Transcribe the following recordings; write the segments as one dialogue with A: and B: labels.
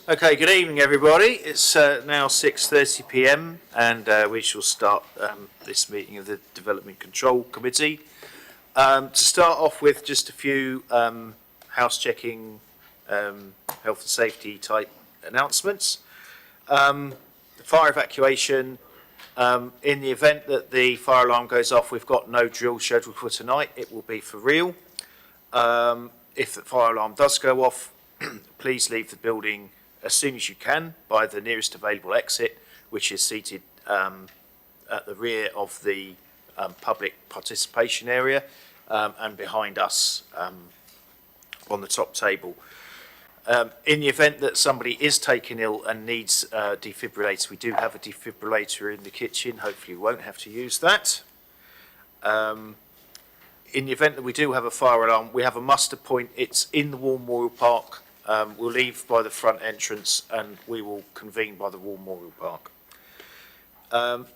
A: Okay, good evening everybody. It's now 6:30 p.m. and we shall start this meeting of the Development Control Committee. To start off with, just a few house checking, health and safety type announcements. The fire evacuation, in the event that the fire alarm goes off, we've got no drill scheduled for tonight. It will be for real. If the fire alarm does go off, please leave the building as soon as you can by the nearest available exit, which is seated at the rear of the public participation area and behind us on the top table. In the event that somebody is taken ill and needs a defibrillator, we do have a defibrillator in the kitchen. Hopefully we won't have to use that. In the event that we do have a fire alarm, we have a muster point. It's in the War Memorial Park. We'll leave by the front entrance and we will convene by the War Memorial Park.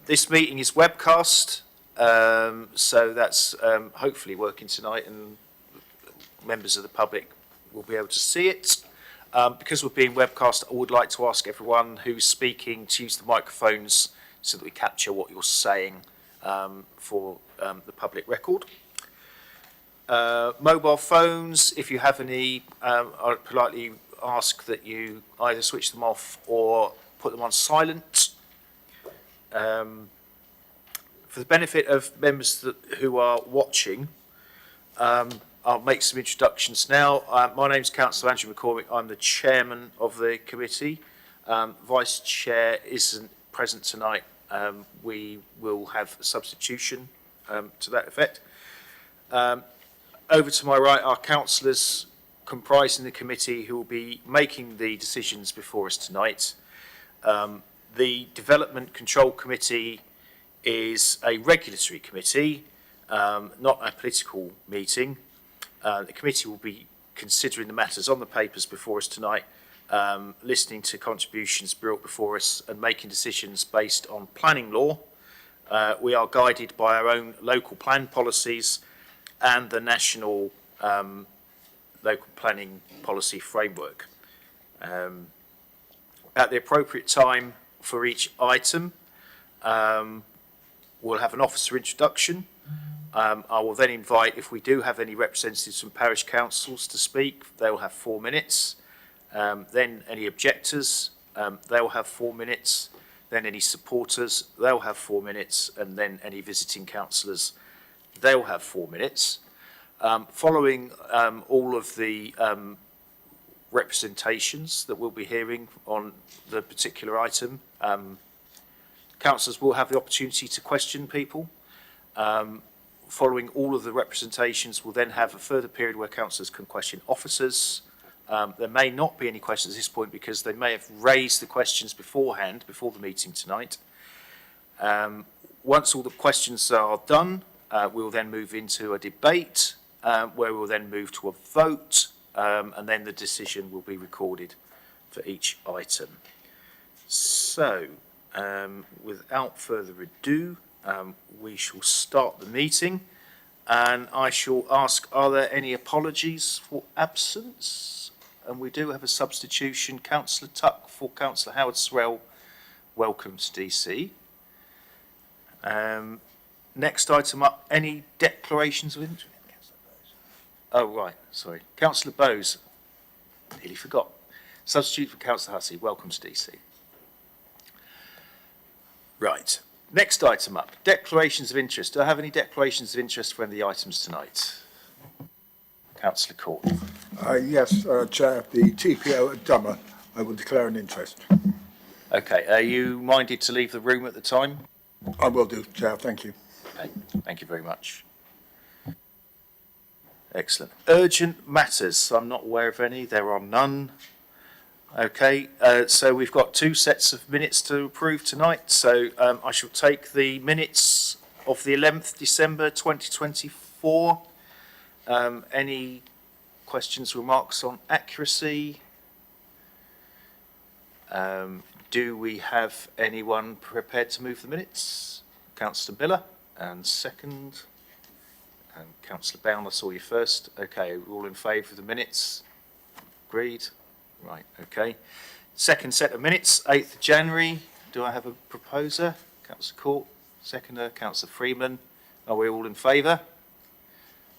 A: This meeting is webcast, so that's hopefully working tonight and members of the public will be able to see it. Because we're being webcast, I would like to ask everyone who's speaking to use the microphones so that we capture what you're saying for the public record. Mobile phones, if you have any, I politely ask that you either switch them off or put them on silent. For the benefit of members who are watching, I'll make some introductions now. My name is Councillor Andrew McCormick. I'm the chairman of the committee. Vice chair isn't present tonight. We will have a substitution to that effect. Over to my right are councillors comprising the committee who will be making the decisions before us tonight. The Development Control Committee is a regulatory committee, not a political meeting. The committee will be considering the matters on the papers before us tonight, listening to contributions brought before us and making decisions based on planning law. We are guided by our own local plan policies and the national local planning policy framework. At the appropriate time for each item, we'll have an officer introduction. I will then invite, if we do have any representatives from parish councils to speak, they'll have 4 minutes. Then any objectors, they'll have 4 minutes. Then any supporters, they'll have 4 minutes. And then any visiting councillors, they'll have 4 minutes. Following all of the representations that we'll be hearing on the particular item, councillors will have the opportunity to question people. Following all of the representations, we'll then have a further period where councillors can question officers. There may not be any questions at this point because they may have raised the questions beforehand, before the meeting tonight. Once all the questions are done, we'll then move into a debate where we'll then move to a vote and then the decision will be recorded for each item. So, without further ado, we shall start the meeting and I shall ask, are there any apologies for absence? And we do have a substitution, Councillor Tuck for Councillor Howard Swell. Welcome to DC. Next item up, any declarations of interest? Oh, right, sorry. Councillor Bowes, nearly forgot. Substitute for Councillor Hussey, welcome to DC. Right, next item up, declarations of interest. Do I have any declarations of interest for any of the items tonight? Councillor Court.
B: Yes, Chair, the TPO at Dummer, I will declare an interest.
A: Okay, are you minded to leave the room at the time?
B: I will do, Chair, thank you.
A: Okay, thank you very much. Excellent. Urgent matters. I'm not aware of any. There are none. Okay, so we've got 2 sets of minutes to approve tonight. So I shall take the minutes of the 11th December 2024. Any questions, remarks on accuracy? Do we have anyone prepared to move the minutes? Councillor Miller, and second. And Councillor Bound, I saw you first. Okay, we're all in favour of the minutes? Agreed? Right, okay. Second set of minutes, 8th of January. Do I have a proposer? Councillor Court, seconder, Councillor Freeman. Are we all in favour?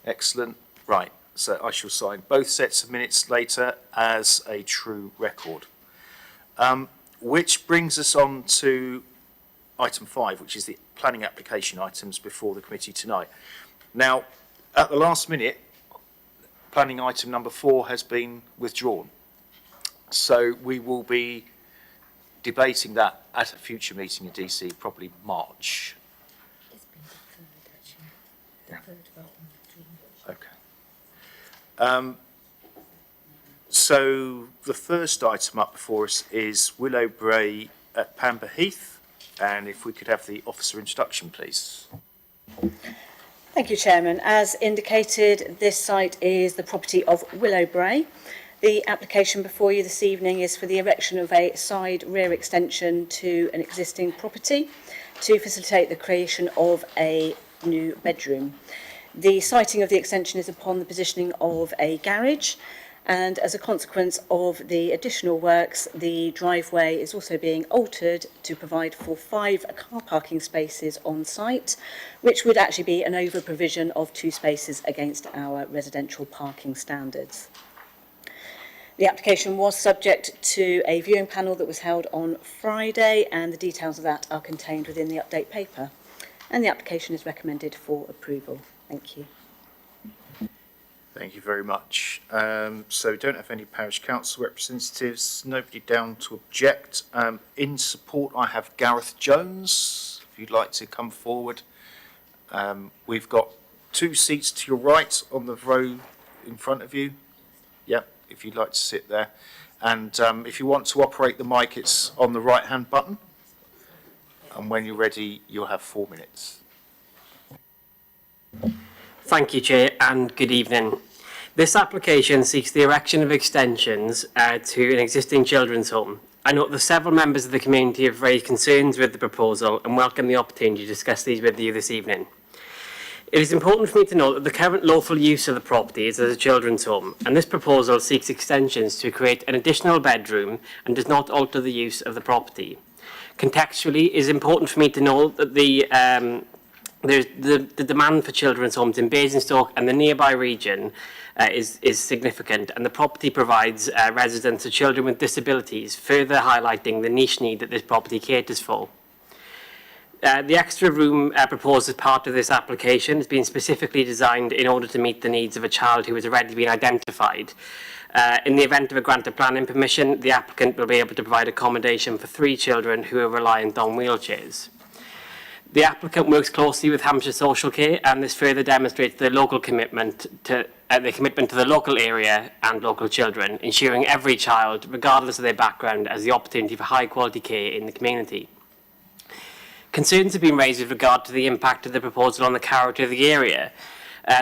A: Excellent. Right, so I shall sign both sets of minutes later as a true record. Which brings us on to item 5, which is the planning application items before the committee tonight. Now, at the last minute, planning item number 4 has been withdrawn. So we will be debating that at a future meeting in DC, probably March.
C: It's been deferred, actually. Deferred vote on the
A: Okay. So the first item up before us is Willow Brae at Pamber Heath. And if we could have the officer introduction, please.
C: Thank you, Chairman. As indicated, this site is the property of Willow Brae. The application before you this evening is for the erection of a side rear extension to an existing property to facilitate the creation of a new bedroom. The siting of the extension is upon the positioning of a garage, and as a consequence of the additional works, the driveway is also being altered to provide for 5 car parking spaces on site, which would actually be an over provision of 2 spaces against our residential parking standards. The application was subject to a viewing panel that was held on Friday, and the details of that are contained within the update paper. And the application is recommended for approval. Thank you.
A: Thank you very much. So we don't have any parish council representatives, nobody down to object. In support, I have Gareth Jones, if you'd like to come forward. We've got 2 seats to your right on the row in front of you. Yep, if you'd like to sit there. And if you want to operate the mic, it's on the right-hand button. And when you're ready, you'll have 4 minutes.
D: Thank you, Chair, and good evening. This application seeks the erection of extensions to an existing children's home. I note that several members of the community have raised concerns with the proposal and welcome the opportunity to discuss these with you this evening. It is important for me to note that the current lawful use of the property is as a children's home, and this proposal seeks extensions to create an additional bedroom and does not alter the use of the property. Contextually, it is important for me to note that the demand for children's homes in Basingstoke and the nearby region is significant, and the property provides residents of children with disabilities, further highlighting the niche need that this property caters for. The extra room proposed as part of this application has been specifically designed in order to meet the needs of a child who has already been identified. In the event of a grant of planning permission, the applicant will be able to provide accommodation for 3 children who are reliant on wheelchairs. The applicant works closely with Hampshire Social Care, and this further demonstrates their local commitment to the local area and local children, ensuring every child, regardless of their background, has the opportunity for high-quality care in the community. Concerns have been raised with regard to the impact of the proposal on the character of the area.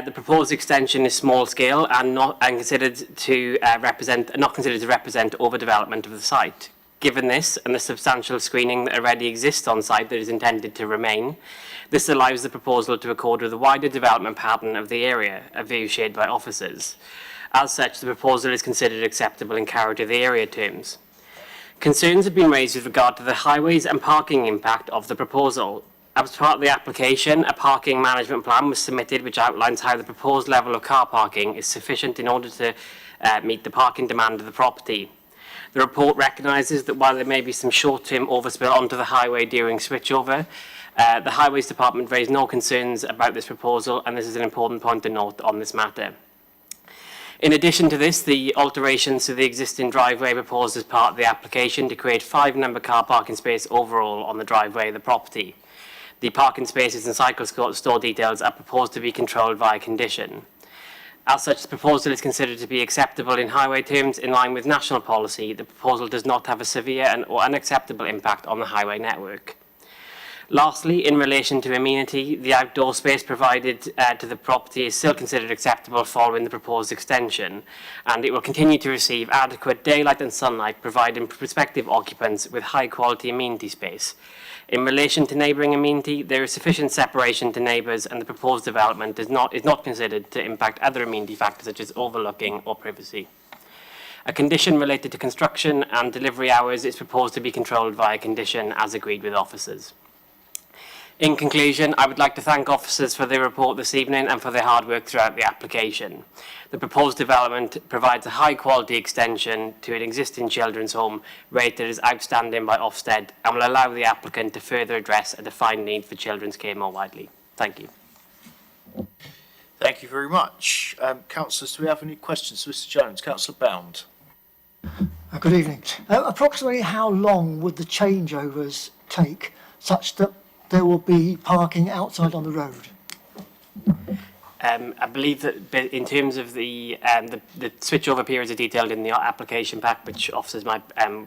D: The proposed extension is small-scale and not considered to represent overdevelopment of the site. Given this and the substantial screening that already exists on site that is intended to remain, this allows the proposal to accord with the wider development pattern of the area, a view shared by officers. As such, the proposal is considered acceptable in character of the area terms. Concerns have been raised with regard to the highways and parking impact of the proposal. As part of the application, a parking management plan was submitted which outlines how the proposed level of car parking is sufficient in order to meet the parking demand of the property. The report recognises that while there may be some short-term overspill onto the highway during switchover, the Highways Department raised no concerns about this proposal, and this is an important point to note on this matter. In addition to this, the alterations to the existing driveway proposed as part of the application to create 5-number car parking space overall on the driveway of the property. The parking spaces and cycle store details are proposed to be controlled via condition. As such, the proposal is considered to be acceptable in highway terms in line with national policy. The proposal does not have a severe or unacceptable impact on the highway network. Lastly, in relation to amenity, the outdoor space provided to the property is still considered acceptable following the proposed extension, and it will continue to receive adequate daylight and sunlight, providing prospective occupants with high-quality amenity space. In relation to neighbouring amenity, there is sufficient separation to neighbours, and the proposed development is not considered to impact other amenity factors such as overlooking or privacy. A condition related to construction and delivery hours is proposed to be controlled via condition as agreed with officers. In conclusion, I would like to thank officers for their report this evening and for their hard work throughout the application. The proposed development provides a high-quality extension to an existing children's home rated as outstanding by Ofsted and will allow the applicant to further address a defined need for children's care more widely. Thank you.
A: Thank you very much. Councillors, do we have any questions for Mr Jones? Councillor Bound.
E: Good evening. Approximately how long would the changeovers take such that there will be parking outside on the road?
D: I believe that in terms of the switchover periods are detailed in the application pack, which officers might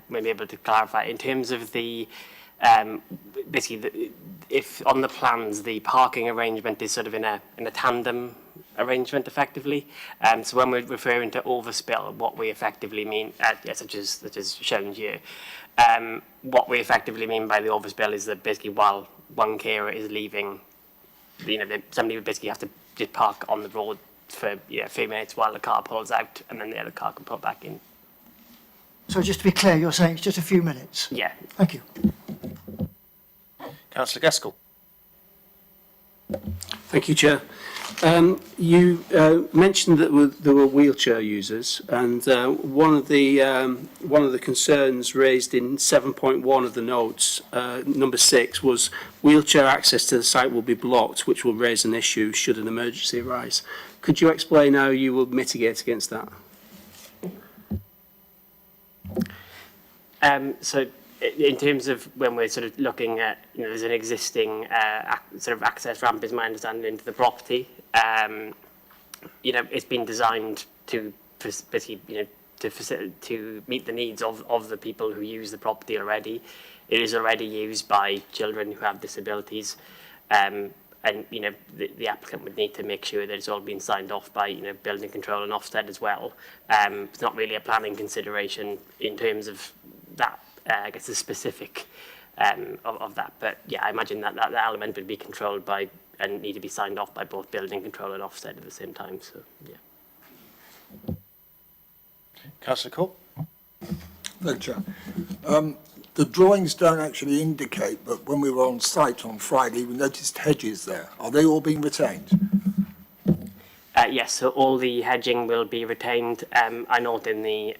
D: be able to clarify. In terms of the basically, if on the plans the parking arrangement is sort of in a tandem arrangement effectively. So when we're referring to overspill, what we effectively mean, such as shown here, what we effectively mean by the overspill is that basically while one carer is leaving, somebody would basically have to just park on the road for a few minutes while the car pulls out, and then the other car can pull back in.
E: So just to be clear, you're saying it's just a few minutes?
D: Yeah.
E: Thank you.
A: Councillor Gaskell.
F: Thank you, Chair. You mentioned that there were wheelchair users, and one of the concerns raised in 7.1 of the notes, number 6, was wheelchair access to the site will be blocked, which will raise an issue should an emergency arise. Could you explain how you will mitigate against that?
D: So in terms of when we're sort of looking at, there's an existing sort of access ramp, is my understanding, into the property. It's been designed to basically, to meet the needs of the people who use the property already. It is already used by children who have disabilities, and the applicant would need to make sure that it's all been signed off by building control and Ofsted as well. It's not really a planning consideration in terms of that. I guess the specific of that, but yeah, I imagine that element would be controlled by and need to be signed off by both building control and Ofsted at the same time. So yeah.
A: Councillor Cole.
B: Thank you, Chair. The drawings don't actually indicate, but when we were on site on Friday, we noticed hedges there. Are they all being retained?
D: Yes, so all the hedging will be retained. I note in the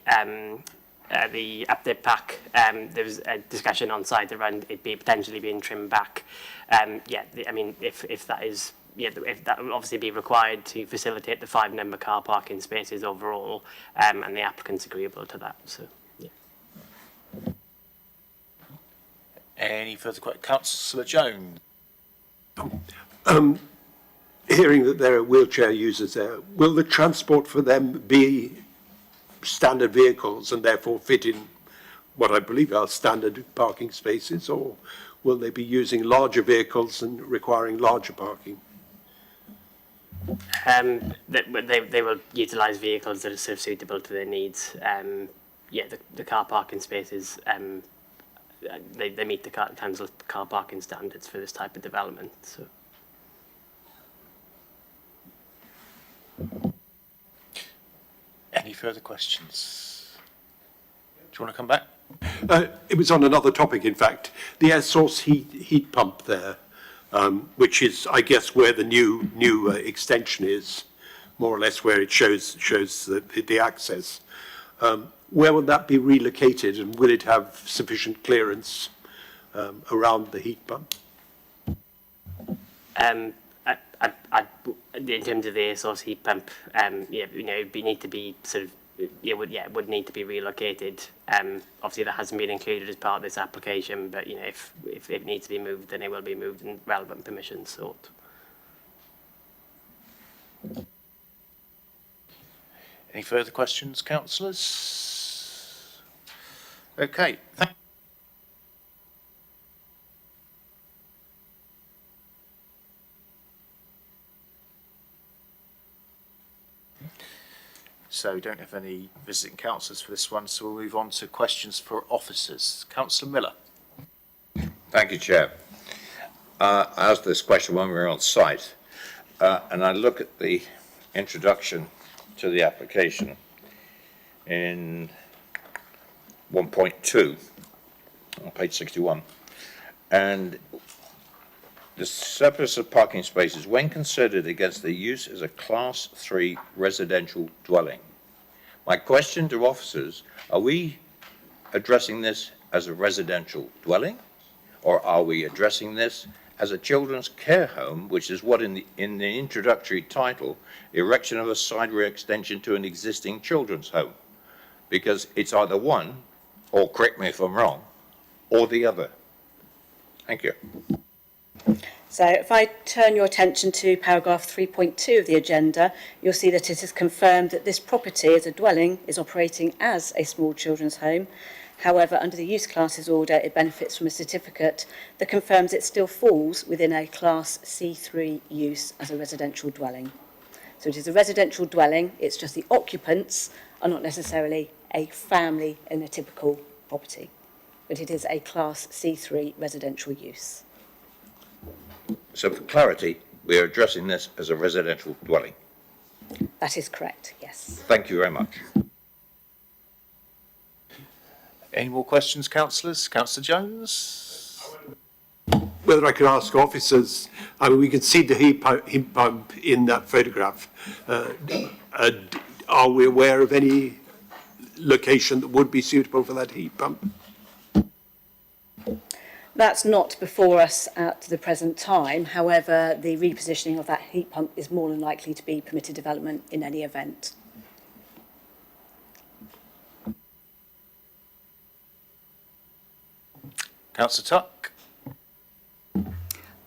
D: update pack, there was a discussion on site around it potentially being trimmed back. If that is, if that will obviously be required to facilitate the 5-number car parking spaces overall, and the applicant's agreeable to that. So, yeah.
A: Any further questions? Councillor Jones.
G: Hearing that there are wheelchair users there, will the transport for them be standard vehicles and therefore fit in what I believe are standard parking spaces, or will they be using larger vehicles and requiring larger parking?
D: They will utilise vehicles that are sort of suitable to their needs. The car parking spaces, they meet the council's car parking standards for this type of development. So.
A: Any further questions? Do you want to come back?
G: It was on another topic, in fact, the air source heat pump there, which is, I guess, where the new extension is, more or less where it shows the access. Where would that be relocated, and will it have sufficient clearance around the heat pump?
D: In terms of the air source heat pump, it would need to be sort of, it would need to be relocated. Obviously, that hasn't been included as part of this application, but if it needs to be moved, then it will be moved and relevant permissions sought.
A: Any further questions, councillors? Okay. So we don't have any visiting councillors for this one, so we'll move on to questions for officers. Councillor Miller.
H: Thank you, Chair. I asked this question when we were on site, and I look at the introduction to the application. in 1.2 on page 61. And the surplus of parking spaces, when considered against the use as a Class 3 residential dwelling. My question to officers, are we addressing this as a residential dwelling, or are we addressing this as a children's care home, which is what in the introductory title, erection of a side rear extension to an existing children's home? Because it's either one, or correct me if I'm wrong, or the other. Thank you.
C: So if I turn your attention to paragraph 3.2 of the agenda, you'll see that it is confirmed that this property as a dwelling is operating as a small children's home. However, under the use classes order, it benefits from a certificate that confirms it still falls within a Class C3 use as a residential dwelling. So it is a residential dwelling, it's just the occupants are not necessarily a family in a typical property, but it is a Class C3 residential use.
H: So for clarity, we are addressing this as a residential dwelling.
C: That is correct, yes.
H: Thank you very much.
A: Any more questions, councillors? Councillor Jones?
G: Whether I could ask officers, I mean, we can see the heat pump in that photograph. Are we aware of any location that would be suitable for that heat pump?
C: That's not before us at the present time. However, the repositioning of that heat pump is more than likely to be permitted development in any event.
A: Councillor Tuck?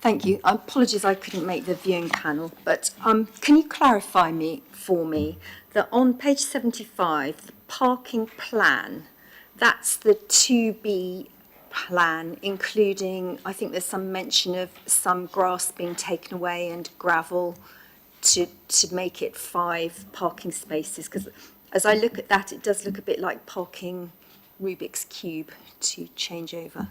I: Thank you. Apologies I couldn't make the viewing panel, but can you clarify for me that on page 75, the parking plan, that's the 2B plan, including, I think there's some mention of some grass being taken away and gravel to make it 5 parking spaces, because as I look at that, it does look a bit like parking Rubik's Cube to change over.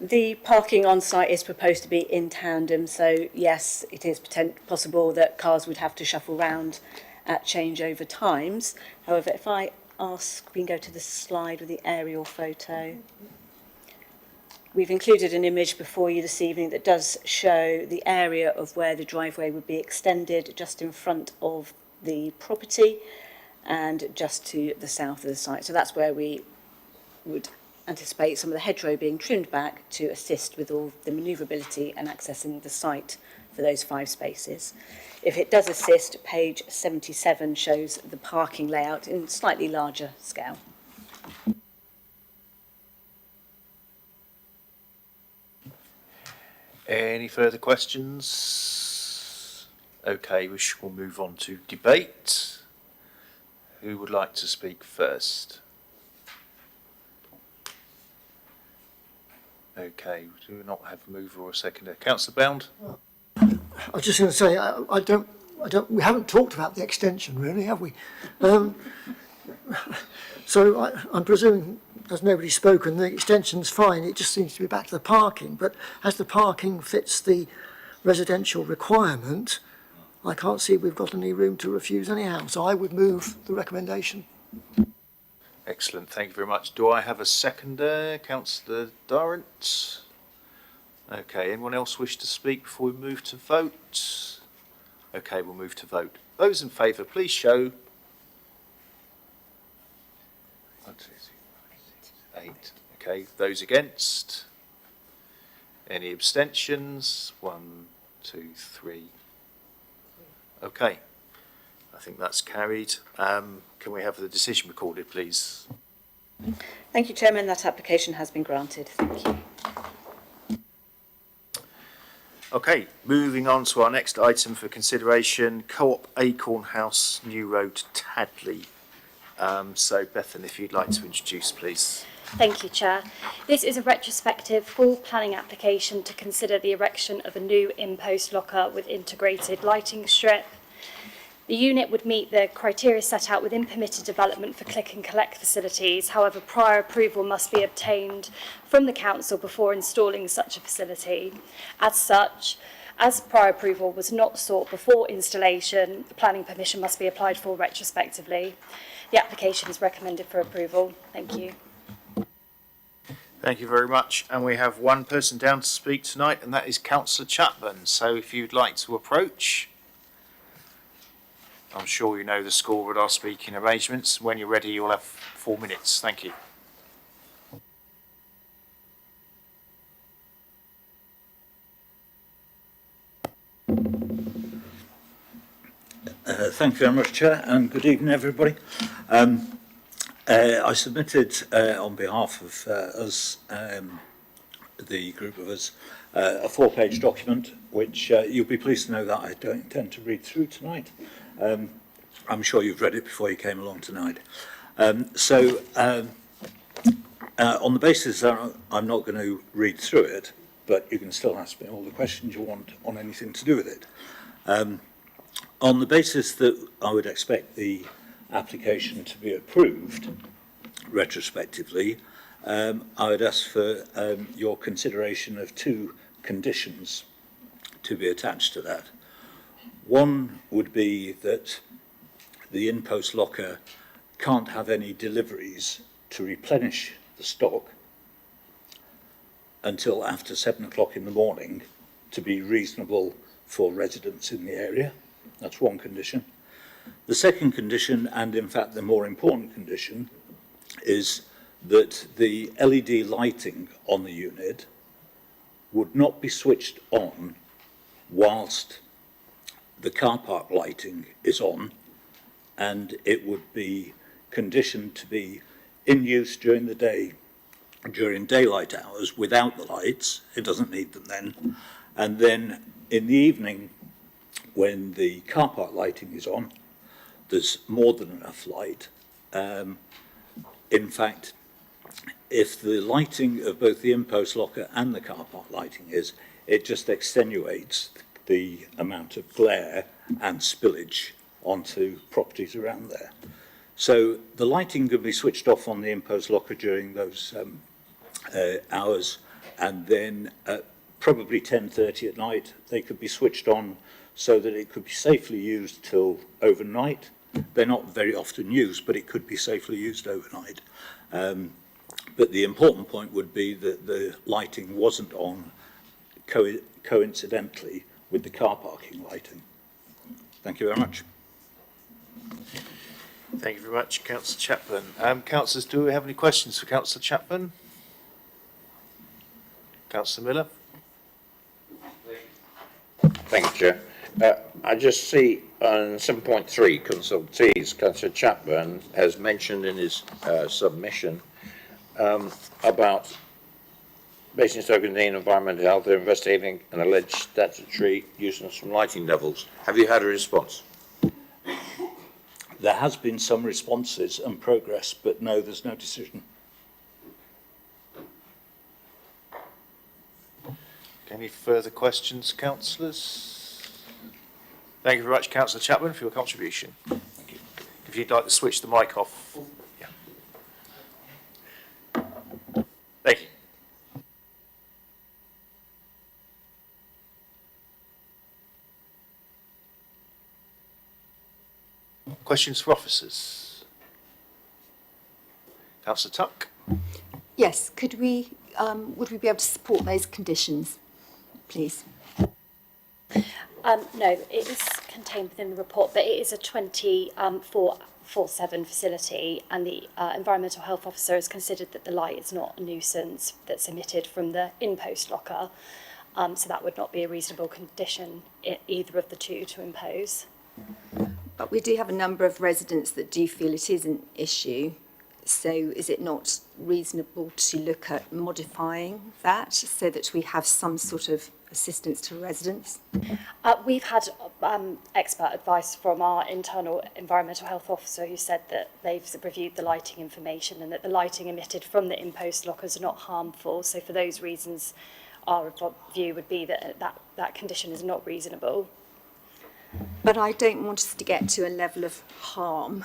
C: The parking on site is proposed to be in tandem, so yes, it is possible that cars would have to shuffle round at changeover times. However, if I ask, we can go to the slide with the aerial photo. We've included an image before you this evening that does show the area of where the driveway would be extended just in front of the property and just to the south of the site. So that's where we would anticipate some of the hedgerow being trimmed back to assist with all the manoeuvrability and accessing the site for those 5 spaces. If it does assist, page 77 shows the parking layout in slightly larger scale.
A: Any further questions? Okay, we shall move on to debate. Who would like to speak first? Okay, do we not have a mover or a seconder? Councillor Bound?
E: I was just going to say, we haven't talked about the extension really, have we? So I'm presuming, as nobody's spoken, the extension's fine, it just seems to be back to the parking, but as the parking fits the residential requirement, I can't see we've got any room to refuse anyhow, so I would move the recommendation.
A: Excellent, thank you very much. Do I have a seconder? Councillor Durrant? Okay, anyone else wish to speak before we move to vote? Okay, we'll move to vote. Those in favour, please show. 1, 2, 3, 4, 8. Okay, those against? Any abstentions? 1, 2, 3. Okay, I think that's carried. Can we have the decision recorded, please?
C: Thank you, Chairman. That application has been granted. Thank you.
A: Okay, moving on to our next item for consideration, Co-op Acorn House, New Road, Tadley. So, Bethan, if you'd like to introduce, please.
J: Thank you, Chair. This is a retrospective full planning application to consider the erection of a new in-post locker with integrated lighting strip. The unit would meet the criteria set out within permitted development for click and collect facilities. However, prior approval must be obtained from the council before installing such a facility. As such, As prior approval was not sought before installation, the planning permission must be applied for retrospectively. The application is recommended for approval. Thank you.
A: Thank you very much. And we have one person down to speak tonight, and that is Councillor Chapman. So if you'd like to approach, I'm sure you know the score with our speaking arrangements. When you're ready, you'll have 4 minutes. Thank you.
K: Thank you very much, Chair, and good evening, everybody. I submitted on behalf of us, the group of us, a 4-page document, which you'll be pleased to know that I don't intend to read through tonight. I'm sure you've read it before you came along tonight. On the basis that I'm not going to read through it, but you can still ask me all the questions you want on anything to do with it. On the basis that I would expect the application to be approved retrospectively, I would ask for your consideration of 2 conditions to be attached to that. One would be that the in-post locker can't have any deliveries to replenish the stock until after 7 o'clock in the morning to be reasonable for residents in the area. That's one condition. The second condition, and in fact the more important condition, is that the LED lighting on the unit would not be switched on whilst the car park lighting is on, and it would be conditioned to be in use during the day, during daylight hours, without the lights. It doesn't need them then. And then in the evening, when the car park lighting is on, there's more than enough light. In fact, if the lighting of both the in-post locker and the car park lighting is, it just extenuates the amount of glare and spillage onto properties around there. So the lighting could be switched off on the in-post locker during those hours, and then at probably 10:30 at night, they could be switched on so that it could be safely used till overnight. They're not very often used, but it could be safely used overnight. But the important point would be that the lighting wasn't on coincidentally with the car parking lighting. Thank you very much.
A: Thank you very much, Councillor Chapman. Councillors, do we have any questions for Councillor Chapman? Councillor Miller?
H: Thank you, Chair. I just see on 7.3 consultees, Councillor Chapman has mentioned in his submission about Basingstoke and Dean Environmental Health are investigating an alleged statutory nuisance from lighting levels. Have you had a response?
K: There has been some responses and progress, but no, there's no decision.
A: Any further questions, councillors? Thank you very much, Councillor Chapman, for your contribution. Thank you. If you'd like to switch the mic off. Yeah. Thank you. Questions for officers? Councillor Tuck?
I: Yes, would we be able to support those conditions, please?
J: No, it is contained within the report, but it is a 24/7 facility, and the environmental health officer has considered that the light is not a nuisance that's emitted from the in-post locker, so that would not be a reasonable condition either of the two to impose.
I: But we do have a number of residents that do feel it is an issue. So is it not reasonable to look at modifying that so that we have some sort of assistance to residents?
J: We've had expert advice from our internal environmental health officer who said that they've reviewed the lighting information and that the lighting emitted from the in-post lockers are not harmful. So for those reasons, our view would be that that condition is not reasonable.
I: But I don't want us to get to a level of harm.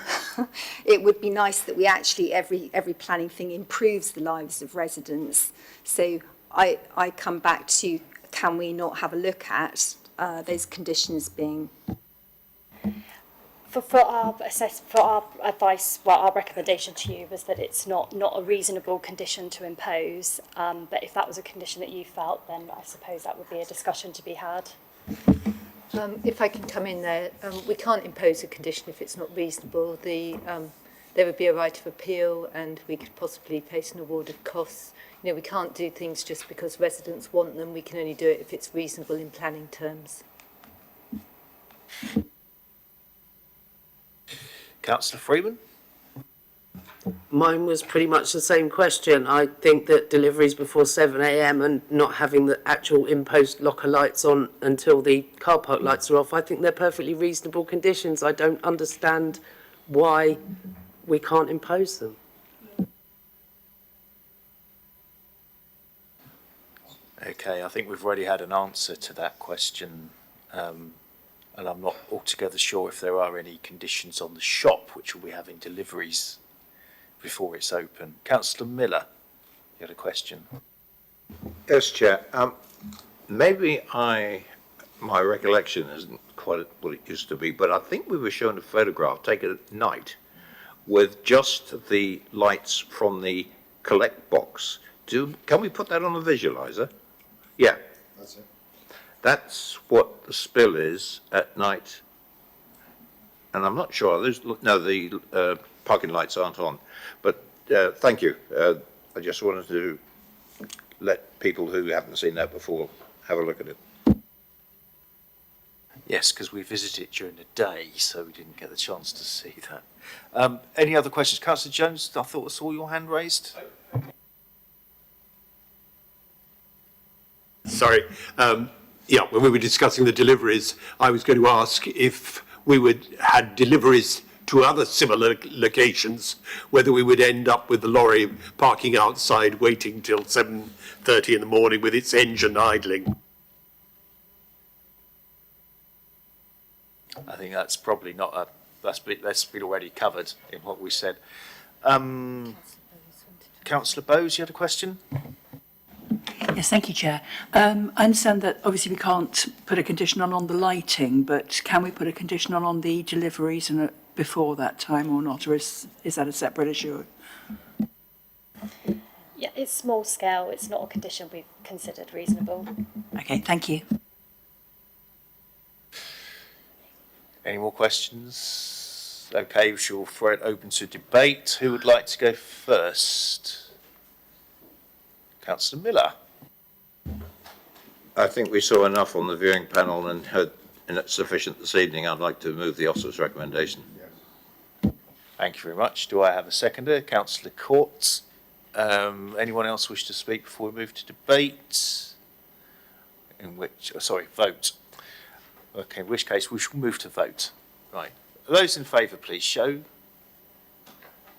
I: It would be nice that we actually, every planning thing improves the lives of residents. So I come back to, can we not have a look at those conditions being?
J: For our advice, well, our recommendation to you was that it's not a reasonable condition to impose. But if that was a condition that you felt, then I suppose that would be a discussion to be had.
L: If I can come in there, we can't impose a condition if it's not reasonable. There would be a right of appeal, and we could possibly face an award of costs. You know, we can't do things just because residents want them. We can only do it if it's reasonable in planning terms.
A: Councillor Freeman?
M: Mine was pretty much the same question. I think that deliveries before 7 a.m. and not having the actual in-post locker lights on until the car park lights are off, I think they're perfectly reasonable conditions. I don't understand why we can't impose them.
A: Okay, I think we've already had an answer to that question. And I'm not altogether sure if there are any conditions on the shop which will be having deliveries before it's open. Councillor Miller, you had a question.
H: Yes, Chair. Maybe my recollection isn't quite what it used to be, but I think we were shown a photograph taken at night with just the lights from the collect box. Can we put that on a visualizer? Yeah. That's it. That's what the spill is at night. And I'm not sure, the parking lights aren't on. But thank you. I just wanted to let people who haven't seen that before have a look at it.
A: Yes, because we visited it during the day, so we didn't get the chance to see that. Any other questions? Councillor Jones, I thought I saw your hand raised.
G: Sorry. Yeah, when we were discussing the deliveries, I was going to ask if we had deliveries to other similar locations, whether we would end up with the lorry parking outside waiting till 7:30 in the morning with its engine idling.
A: I think that's probably not that's been already covered in what we said. Councillor Bowes, you had a question?
N: Yes, thank you, Chair. I understand that obviously we can't put a condition on the lighting, but can we put a condition on the deliveries and before that time or not, or is that a separate issue?
J: Yeah, it's small scale. It's not a condition we've considered reasonable.
N: Okay, thank you.
A: Any more questions? Okay, we shall throw it open to debate. Who would like to go first? Councillor Miller.
H: I think we saw enough on the viewing panel and heard sufficient this evening. I'd like to move the officer's recommendation.
A: Thank you very much. Do I have a seconder? Councillor Court. Anyone else wish to speak before we move to debate? Vote. Okay, in which case we shall move to vote. Right. Those in favour, please show.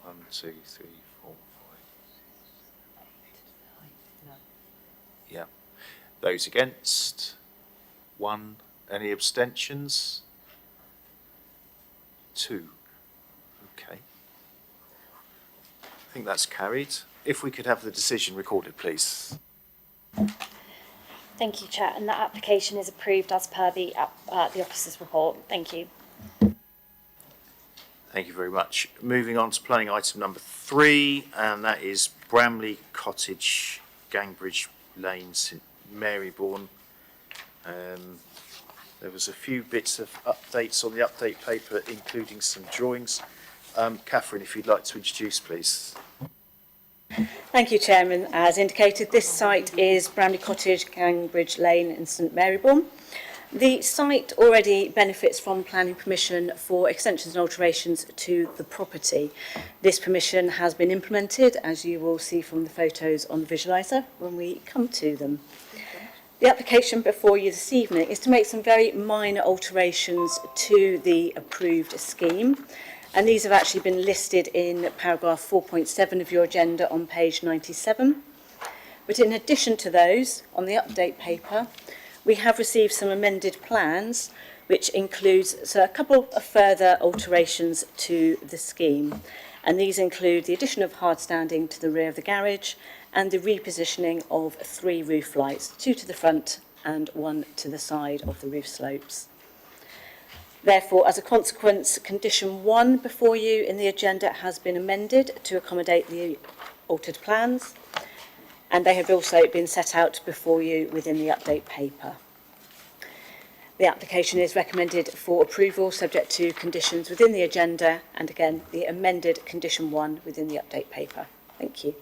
A: 1, 2, 3, 4, 5. Yeah. Those against? 1. Any abstentions? 2. Okay. I think that's carried. If we could have the decision recorded, please.
J: Thank you, Chair. And that application is approved as per the officer's report. Thank you.
A: Thank you very much. Moving on to planning item number 3, and that is Bramley Cottage, Gangbridge Lane, St Marybourne. There was a few bits of updates on the update paper, including some drawings. Catherine, if you'd like to introduce, please.
C: Thank you, Chairman. As indicated, this site is Bramley Cottage, Gangbridge Lane in St Marybourne. The site already benefits from planning permission for extensions and alterations to the property. This permission has been implemented, as you will see from the photos on the visualiser when we come to them. The application before you this evening is to make some very minor alterations to the approved scheme. And these have actually been listed in paragraph 4.7 of your agenda on page 97. But in addition to those, on the update paper, we have received some amended plans, which includes a couple of further alterations to the scheme. And these include the addition of hard standing to the rear of the garage and the repositioning of 3 roof lights, 2 to the front and one to the side of the roof slopes. Therefore, as a consequence, condition 1 before you in the agenda has been amended to accommodate the altered plans, and they have also been set out before you within the update paper. The application is recommended for approval subject to conditions within the agenda and again the amended condition 1 within the update paper. Thank you.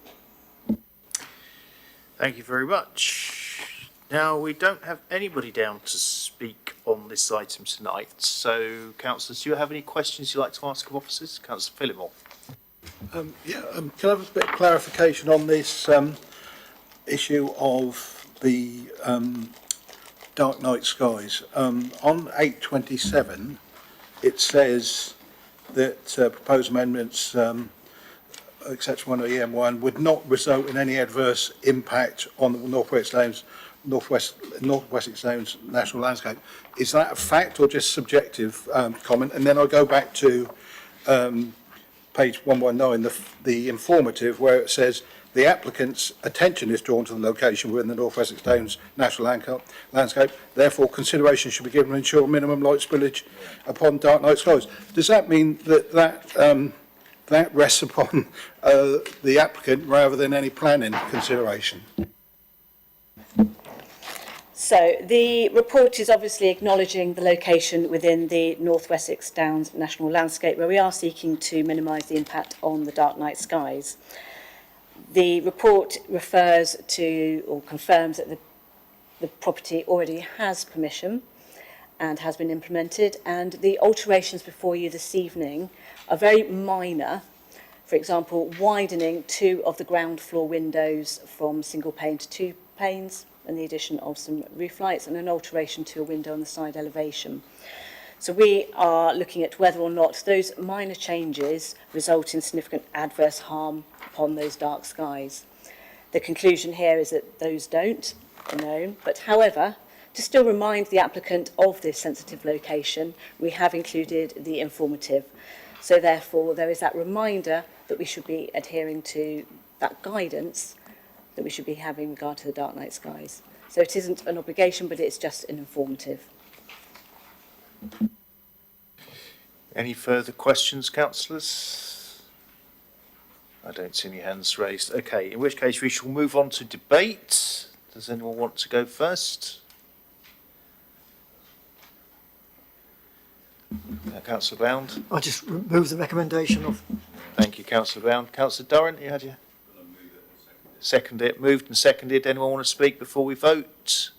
A: Thank you very much. Now, we don't have anybody down to speak on this item tonight, so councillors, do you have any questions you'd like to ask of officers? Councillor Phillimore.
O: Can I have a bit of clarification on this issue of the dark night skies? On 827, it says that proposed amendments, exception 1 of EM1, would not result in any adverse impact on the Northwest Zone's national landscape. Is that a fact or just subjective comment? And then I'll go back to page 119, the informative, where it says the applicant's attention is drawn to the location within the North Wessex Downs national landscape. Therefore, consideration should be given to ensure minimum light spillage upon dark night skies. Does that mean that that rests upon the applicant rather than any planning consideration?
C: So the report is obviously acknowledging the location within the North Wessex Downs national landscape where we are seeking to minimise the impact on the dark night skies. The report refers to or confirms that the property already has permission and has been implemented, and the alterations before you this evening are very minor. For example, widening 2 of the ground floor windows from single pane to 2 panes, and the addition of some roof lights and an alteration to a window on the side elevation. So we are looking at whether or not those minor changes result in significant adverse harm upon those dark skies. The conclusion here is that those don't, no, but however, to still remind the applicant of this sensitive location, we have included the informative. So therefore, there is that reminder that we should be adhering to that guidance that we should be having in regard to the dark night skies. So it isn't an obligation, but it's just an informative.
A: Any further questions, councillors? I don't see any hands raised. Okay, in which case we shall move on to debate. Does anyone want to go first? Councillor Bound.
E: I just remove the recommendation of.
A: Thank you, Councillor Bound. Councillor Durrant, you had your... Second it. Moved and seconded. Anyone want to speak before we vote?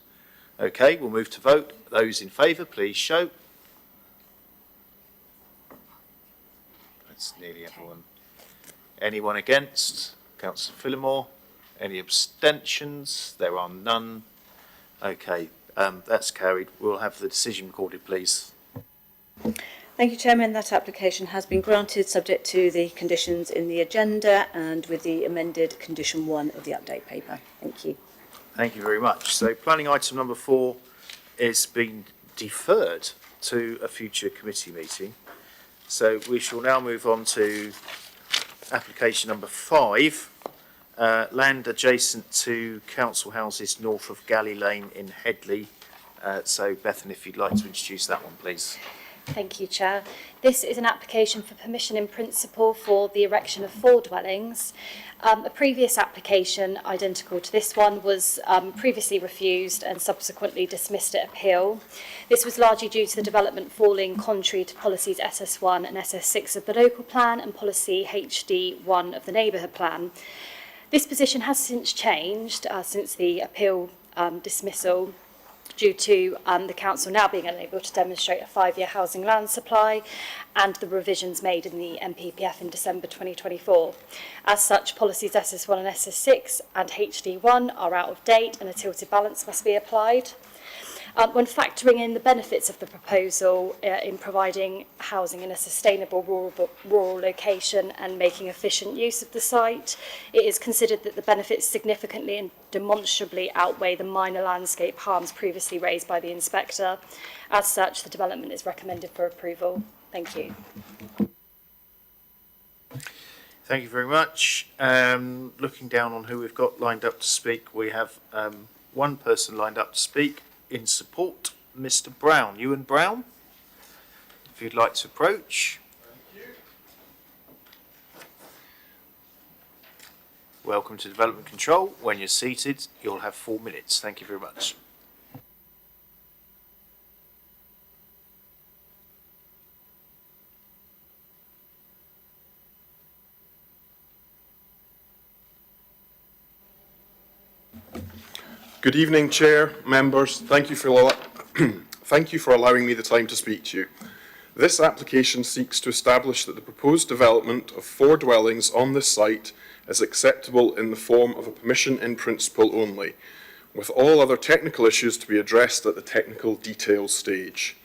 A: Okay, we'll move to vote. Those in favour, please show. That's nearly everyone. Anyone against? Councillor Phillimore. Any abstentions? There are none. Okay, that's carried. We'll have the decision recorded, please.
C: Thank you, Chairman. That application has been granted subject to the conditions in the agenda and with the amended condition 1 of the update paper. Thank you.
A: Thank you very much. So planning item number 4 is being deferred to a future committee meeting. So we shall now move on to application number 5, land adjacent to council houses north of Galley Lane in Headley. So Bethan, if you'd like to introduce that one, please.
J: Thank you, Chair. This is an application for permission in principle for the erection of 4 dwellings. A previous application, identical to this one, was previously refused and subsequently dismissed at appeal. This was largely due to the development falling contrary to policies SS1 and SS6 of the local plan and policy HD1 of the neighbourhood plan. This position has since changed since the appeal dismissal, due to the council now being unable to demonstrate a 5-year housing land supply and the revisions made in the MPPF in December 2024. As such, policies SS1 and SS6 and HD1 are out of date and a tilted balance must be applied. When factoring in the benefits of the proposal in providing housing in a sustainable rural location and making efficient use of the site, it is considered that the benefits significantly and demonstrably outweigh the minor landscape harms previously raised by the inspector. As such, the development is recommended for approval. Thank you.
A: Thank you very much. Looking down on who we've got lined up to speak, we have one person lined up to speak. in support. Mr. Brown, Ewan Brown, if you'd like to approach. Welcome to Development Control. When you're seated, you'll have 4 minutes. Thank you very much.
P: Good evening, Chair, members. Thank you for allowing me the time to speak to you. This application seeks to establish that the proposed development of 4 dwellings on this site is acceptable in the form of a permission in principle only, with all other technical issues to be addressed at the technical details stage.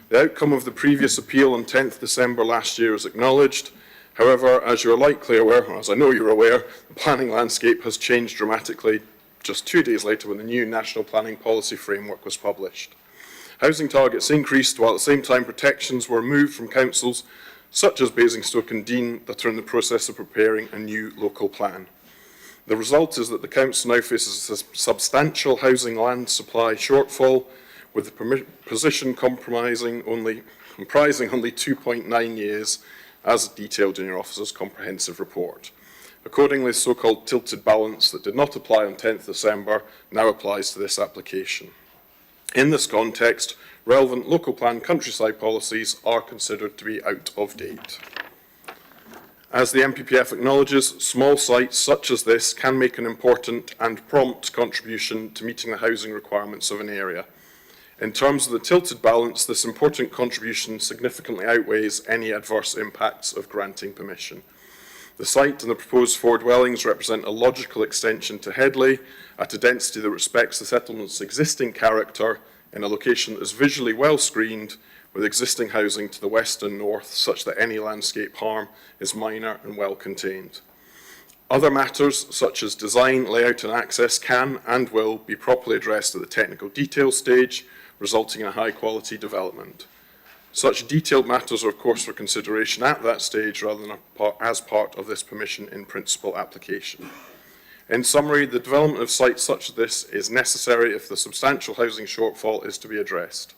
P: The outcome of the previous appeal on 10th December last year is acknowledged. However, as you're likely aware, or as I know you're aware, the planning landscape has changed dramatically just 2 days later when the new National Planning Policy Framework was published. Housing targets increased while at the same time protections were removed from councils such as Basingstoke and Dean that are in the process of preparing a new local plan. The result is that the council now faces a substantial housing land supply shortfall, with the position comprising only 2.9 years as detailed in your officer's comprehensive report. Accordingly, the so-called tilted balance that did not apply on 10th December now applies to this application. In this context, relevant local plan countryside policies are considered to be out of date. As the MPPF acknowledges, small sites such as this can make an important and prompt contribution to meeting the housing requirements of an area. In terms of the tilted balance, this important contribution significantly outweighs any adverse impacts of granting permission. The site and the proposed 4 dwellings represent a logical extension to Headley at a density that respects the settlement's existing character in a location that is visually well screened with existing housing to the west and north such that any landscape harm is minor and well contained. Other matters such as design, layout and access can and will be properly addressed at the technical details stage, resulting in a high quality development. Such detailed matters are of course for consideration at that stage rather than as part of this permission in principle application. In summary, the development of sites such as this is necessary if the substantial housing shortfall is to be addressed.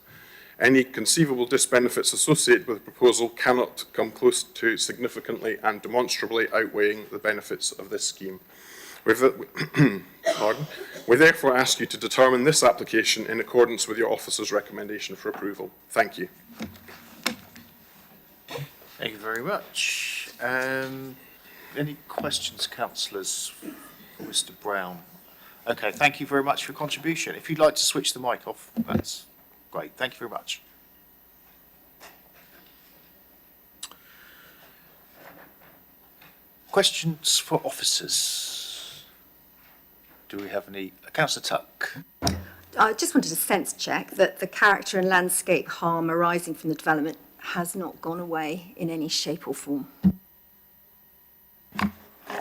P: Any conceivable disbenefits associated with the proposal cannot come close to significantly and demonstrably outweighing the benefits of this scheme. We therefore ask you to determine this application in accordance with your officer's recommendation for approval. Thank you.
A: Thank you very much. Any questions, councillors, for Mr. Brown? Okay, thank you very much for your contribution. If you'd like to switch the mic off, that's great. Thank you very much. Questions for officers? Do we have any? Councillor Tuck.
I: I just wanted a sense check that the character and landscape harm arising from the development has not gone away in any shape or form.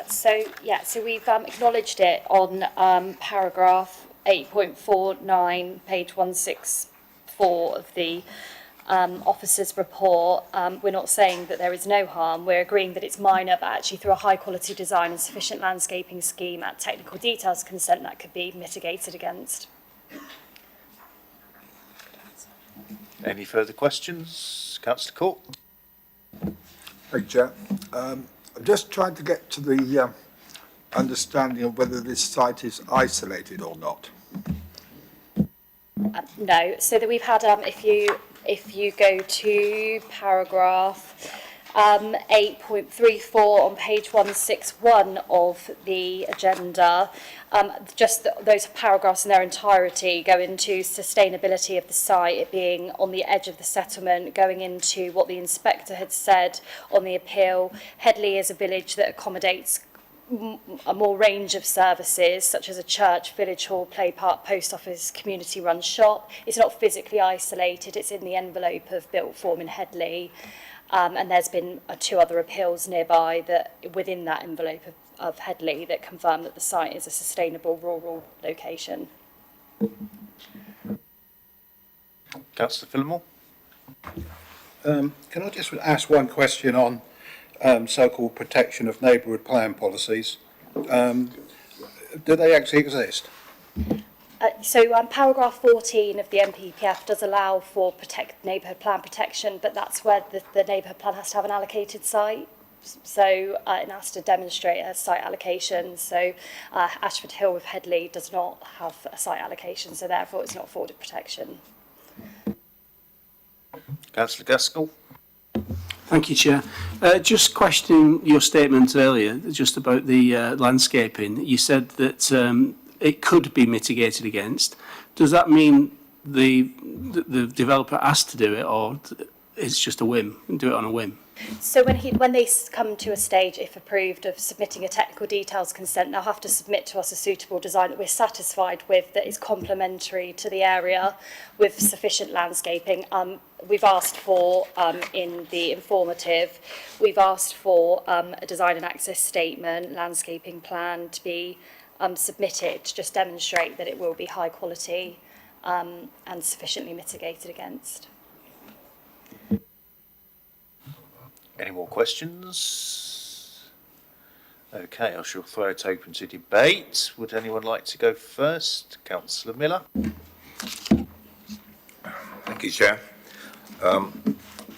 J: So we've acknowledged it on paragraph 8.49, page 164 of the officer's report. We're not saying that there is no harm. We're agreeing that it's minor, but actually through a high quality design and sufficient landscaping scheme at technical details consent that could be mitigated against.
A: Any further questions? Councillor Court.
B: Thank you, Chair. I'm just trying to get to the understanding of whether this site is isolated or not.
J: No, so that we've had, if you go to paragraph 8.34 on page 161 of the agenda, just those paragraphs in their entirety go into sustainability of the site, it being on the edge of the settlement, going into what the inspector had said on the appeal. Headley is a village that accommodates a more range of services such as a church, village hall, play park, post office, community run shop. It's not physically isolated, it's in the envelope of built form in Headley, and there's been 2 other appeals nearby that within that envelope of Headley that confirm that the site is a sustainable rural location.
A: Councillor Fillmore.
O: Can I just ask one question on so-called protection of neighbourhood plan policies? Do they actually exist?
J: Paragraph 14 of the NPPF does allow for neighbourhood plan protection, but that's where the neighbourhood plan has to have an allocated site. So it has to demonstrate a site allocation. So Ashford Hill with Headley does not have a site allocation, so therefore it's not afforded protection.
A: Councillor Gaskell.
F: Thank you, Chair. Just questioning your statement earlier, just about the landscaping. You said that it could be mitigated against. Does that mean the developer has to do it, or it's just a whim, do it on a whim?
J: So when they come to a stage, if approved, of submitting a technical details consent, they'll have to submit to us a suitable design that we're satisfied with, that is complementary to the area with sufficient landscaping. We've asked for, in the informative, we've asked for a design and access statement, landscaping plan to be submitted to just demonstrate that it will be high quality and sufficiently mitigated against.
A: Any more questions? Okay, I shall throw it open to debate. Would anyone like to go first? Councillor Miller.
H: Thank you, Chair.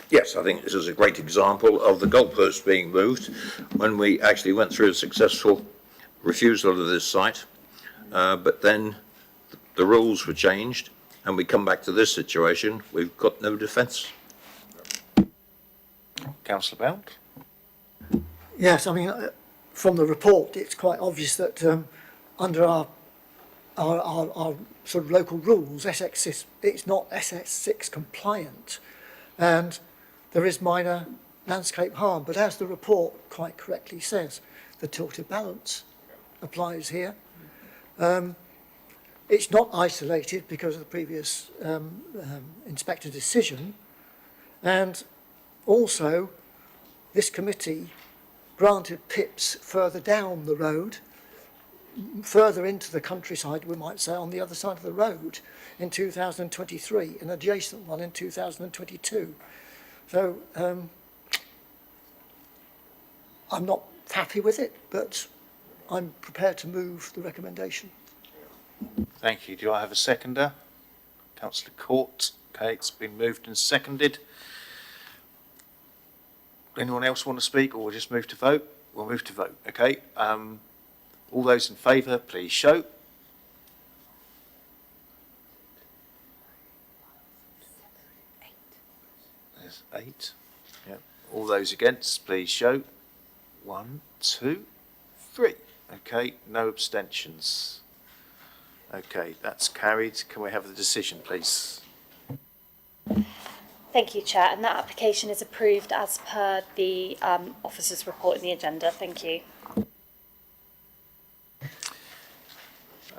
H: Yes, I think this is a great example of the goalpost being moved when we actually went through a successful refusal of this site, but then the rules were changed and we come back to this situation, we've got no defence.
A: Councillor Blount.
E: Yes, I mean, from the report, it's quite obvious that under our sort of local rules, SX6, it's not SX6 compliant, and there is minor landscape harm. But as the report quite correctly says, the tilted balance applies here. It's not isolated because of the previous inspector decision, and also this committee granted PIPs further down the road, further into the countryside, we might say, on the other side of the road in 2023, an adjacent one in 2022. So I'm not happy with it, but I'm prepared to move the recommendation.
A: Thank you. Do I have a seconder? Councillor Court. Okay, it's been moved and seconded. Anyone else want to speak, or we'll just move to vote? We'll move to vote. Okay. All those in favour, please show. There's 8. Yeah. All those against, please show. 1, 2, 3. Okay. No abstentions. Okay, that's carried. Can we have the decision, please?
J: Thank you, Chair. And that application is approved as per the officer's report in the agenda. Thank you.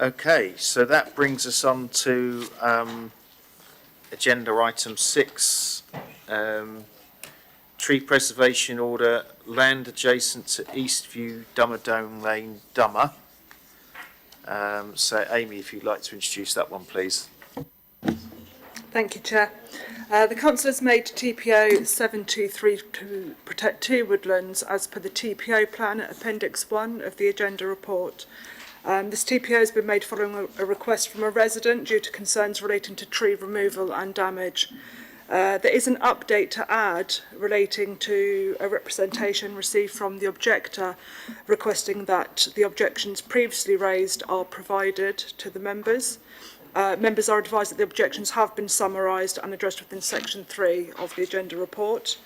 A: Okay, so that brings us on to agenda item 6, tree preservation order, land adjacent to Eastview, Dummerdome Lane, Dummer. So Amy, if you'd like to introduce that one, please.
Q: Thank you, Chair. The Council has made TPO 723 to protect 2 woodlands as per the TPO plan at Appendix 1 of the agenda report. This TPO has been made following a request from a resident due to concerns relating to tree removal and damage. There is an update to add relating to a representation received from the objector requesting that the objections previously raised are provided to the members. Members are advised that the objections have been summarised and addressed within section 3 of the agenda report.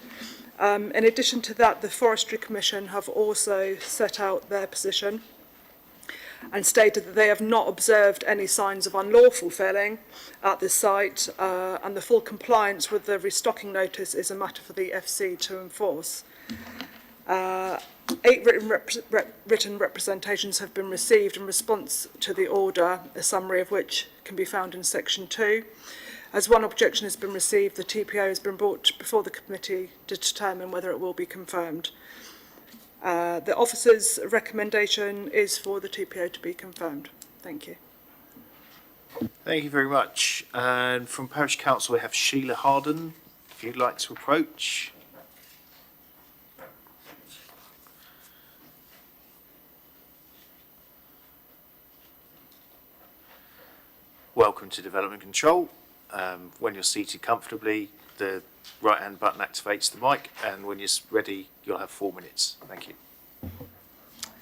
Q: In addition to that, the Forestry Commission have also set out their position and stated that they have not observed any signs of unlawful felling at this site, and the full compliance with the restocking notice is a matter for the FC to enforce. 8 written representations have been received in response to the order, a summary of which can be found in section 2. As one objection has been received, the TPO has been brought before the committee to determine whether it will be confirmed. The officer's recommendation is for the TPO to be confirmed. Thank you.
A: Thank you very much. And from Parish Council, we have Sheila Harden, if you'd like to approach. Welcome to Development Control. When you're seated comfortably, the right-hand button activates the mic, and when you're ready, you'll have 4 minutes. Thank you.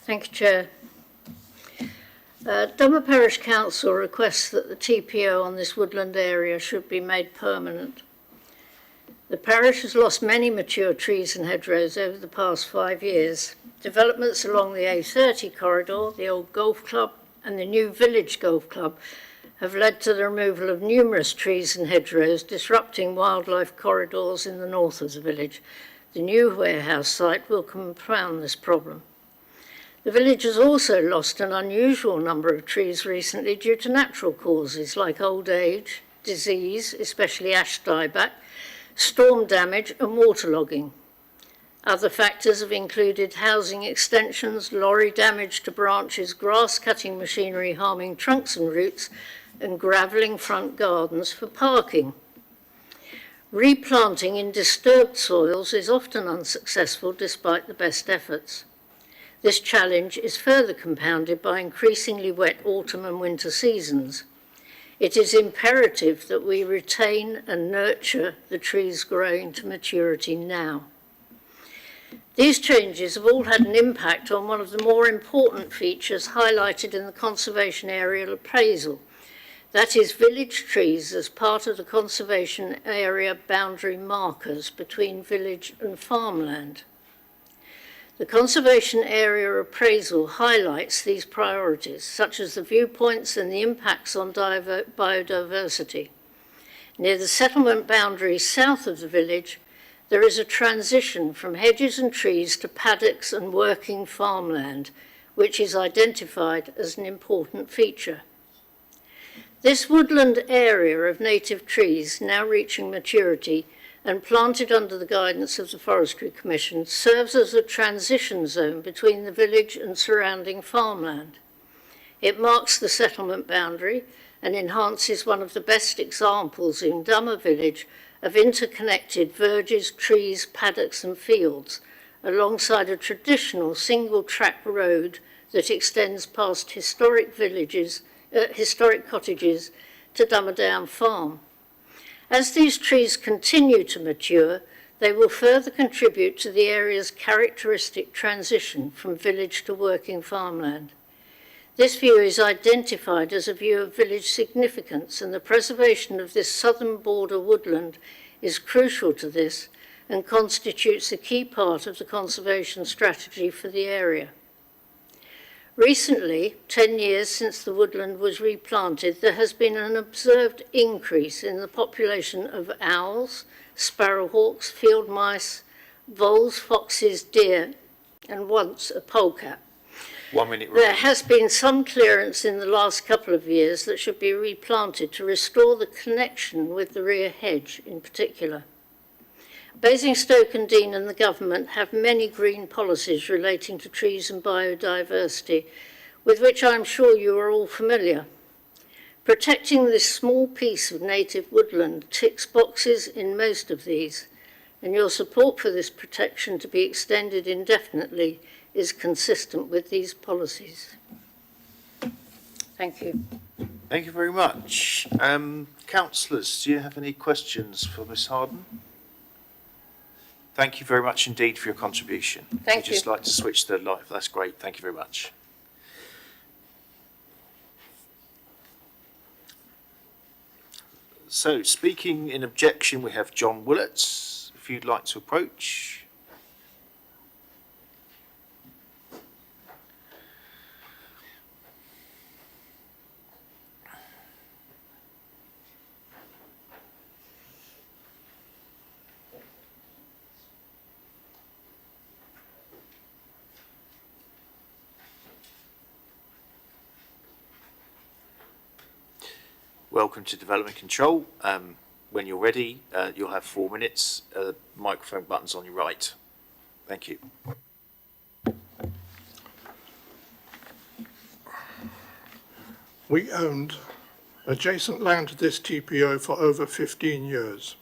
R: Thank you, Chair. Dummer Parish Council requests that the TPO on this woodland area should be made permanent. The parish has lost many mature trees and hedgerows over the past 5 years. Developments along the A30 corridor, the old golf club and the new village golf club have led to the removal of numerous trees and hedgerows, disrupting wildlife corridors in the north of the village. The new warehouse site will compound this problem. The village has also lost an unusual number of trees recently due to natural causes like old age, disease, especially ash dieback, storm damage and waterlogging. Other factors have included housing extensions, lorry damage to branches, grass-cutting machinery harming trunks and roots, and gravelling front gardens for parking. Replanting in disturbed soils is often unsuccessful despite the best efforts. This challenge is further compounded by increasingly wet autumn and winter seasons. It is imperative that we retain and nurture the trees growing to maturity now. These changes have all had an impact on one of the more important features highlighted in the conservation area appraisal. That is village trees as part of the conservation area boundary markers between village and farmland. The conservation area appraisal highlights these priorities, such as the viewpoints and the impacts on biodiversity. Near the settlement boundary south of the village, there is a transition from hedges and trees to paddocks and working farmland, which is identified as an important feature. This woodland area of native trees, now reaching maturity and planted under the guidance of the Forestry Commission, serves as a transition zone between the village and surrounding farmland. It marks the settlement boundary and enhances one of the best examples in Dummer Village of interconnected verges, trees, paddocks and fields, alongside a traditional single-track road that extends past historic cottages to Dummer Down Farm. As these trees continue to mature, they will further contribute to the area's characteristic transition from village to working farmland. This view is identified as a view of village significance, and the preservation of this southern border woodland is crucial to this and constitutes a key part of the conservation strategy for the area. Recently, 10 years since the woodland was replanted, there has been an observed increase in the population of owls, sparrowhawks, field mice, voles, foxes, deer, and once a polecat.
A: 1 minute.
R: There has been some clearance in the last couple of years that should be replanted to restore the connection with the rear hedge in particular. Basingstoke and the government have many green policies relating to trees and biodiversity, with which I'm sure you are all familiar. Protecting this small piece of native woodland ticks boxes in most of these, and your support for this protection to be extended indefinitely is consistent with these policies. Thank you.
A: Thank you very much. Councillors, do you have any questions for Ms Harden? Thank you very much indeed for your contribution.
R: Thank
A: I'd just
R: you.
A: like to switch the light. That's great. Thank you very much. So, speaking in objection, we have John Willets, if you'd like to approach. Welcome to Development Control. When you're ready, you'll have 4 minutes. Microphone button's on your right. Thank you.
S: We owned adjacent land to this TPO for over 15 years.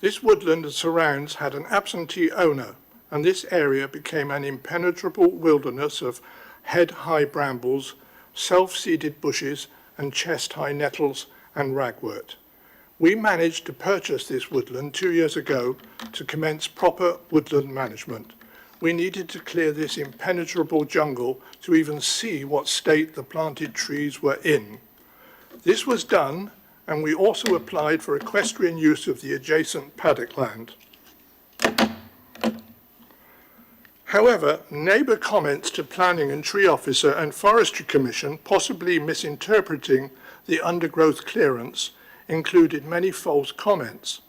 S: This woodland and surrounds had an absentee owner, and this area became an impenetrable wilderness of head-high brambles, self-seeded bushes, and chest-high nettles and ragwort. We managed to purchase this woodland 2 years ago to commence proper woodland management. We needed to clear this impenetrable jungle to even see what state the planted trees were in. This was done, and we also applied for equestrian use of the adjacent paddock land. However, neighbour comments to Planning and Tree Officer and Forestry Commission, possibly misinterpreting the undergrowth clearance, included many false comments.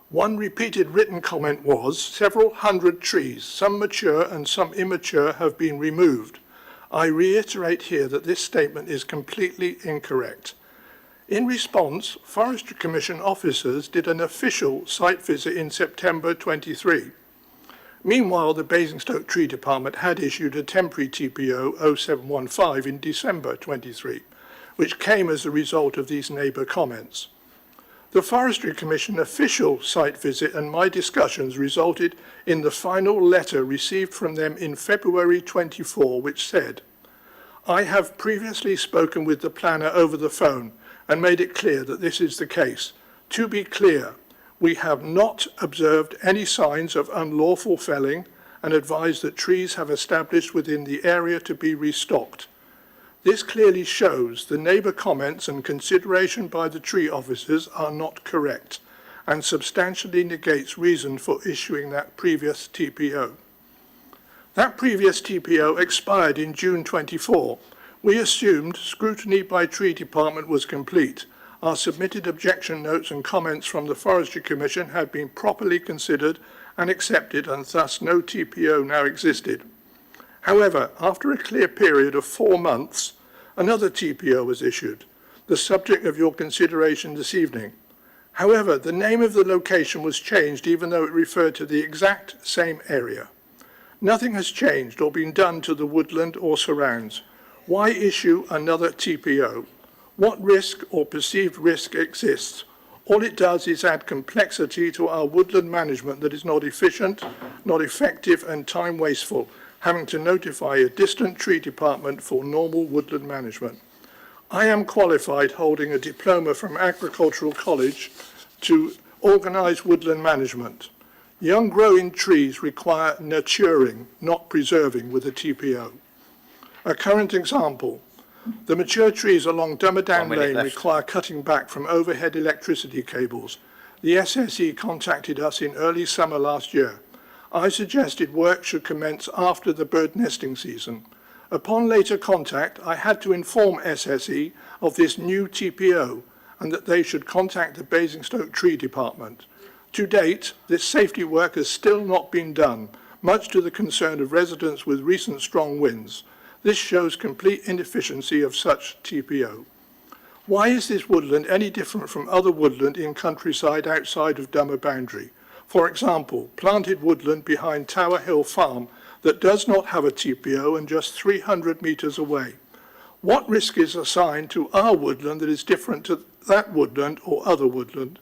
S: One repeated written comment was, several hundred trees, some mature and some immature, have been removed. I reiterate here that this statement is completely incorrect. In response, Forestry Commission officers did an official site visit in September 23. Meanwhile, the Basingstoke Tree Department had issued a temporary TPO 0715 in December 23, which came as a result of these neighbour comments. The Forestry Commission official site visit and my discussions resulted in the final letter received from them in February 24, which said, I have previously spoken with the planner over the phone and made it clear that this is the case. To be clear, we have not observed any signs of unlawful felling and advise that trees have established within the area to be restocked. This clearly shows the neighbour comments and consideration by the tree officers are not correct and substantially negates reason for issuing that previous TPO. That previous TPO expired in June 24. We assumed scrutiny by Tree Department was complete. Our submitted objection notes and comments from the Forestry Commission had been properly considered and accepted, and thus no TPO now existed. However, after a clear period of 4 months, another TPO was issued, the subject of your consideration this evening. However, the name of the location was changed even though it referred to the exact same area. Nothing has changed or been done to the woodland or surrounds. Why issue another TPO? What risk or perceived risk exists? All it does is add complexity to our woodland management that is not efficient, not effective, and time wasteful, having to notify a distant tree department for normal woodland management. I am qualified, holding a diploma from Agricultural College, to organise woodland management. Young growing trees require nurturing, not preserving with a TPO. A current example, the mature trees along Dumadan Lane require cutting back from overhead electricity cables. The SSE contacted us in early summer last year. I suggested work should commence after the bird nesting season. Upon later contact, I had to inform SSE of this new TPO and that they should contact the Basingstoke Tree Department. To date, this safety work has still not been done, much to the concern of residents with recent strong winds. This shows complete inefficiency of such TPO. Why is this woodland any different from other woodland in countryside outside of Dummer boundary? For example, planted woodland behind Tower Hill Farm that does not have a TPO and just 300 metres away. What risk is assigned to our woodland that is different to that woodland or other woodland?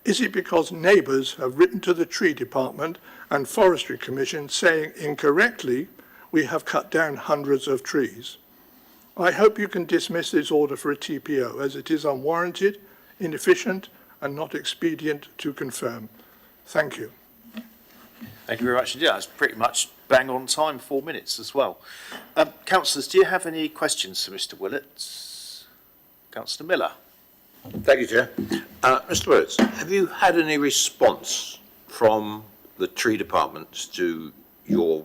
S: Is it because neighbours have written to the Tree Department and Forestry Commission saying incorrectly we have cut down hundreds of trees? I hope you can dismiss this order for a TPO as it is unwarranted, inefficient and not expedient to confirm. Thank you.
A: Thank you very much indeed. That's pretty much bang on time, 4 minutes as well. Councillors, do you have any questions for Mr Willett? Councillor Miller.
H: Thank you, Chair. Mr. Willett, have you had any response from the Tree Department to your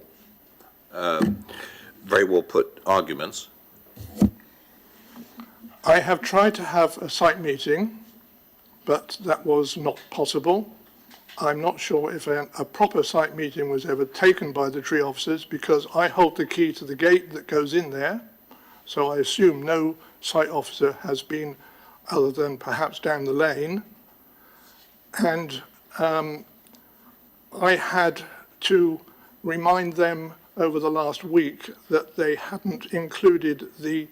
H: very well put arguments?
S: I have tried to have a site meeting, but that was not possible. I'm not sure if a proper site meeting was ever taken by the tree officers because I hold the key to the gate that goes in there. So I assume no site officer has been other than perhaps down the lane. And I had to remind them over the last week that they hadn't included the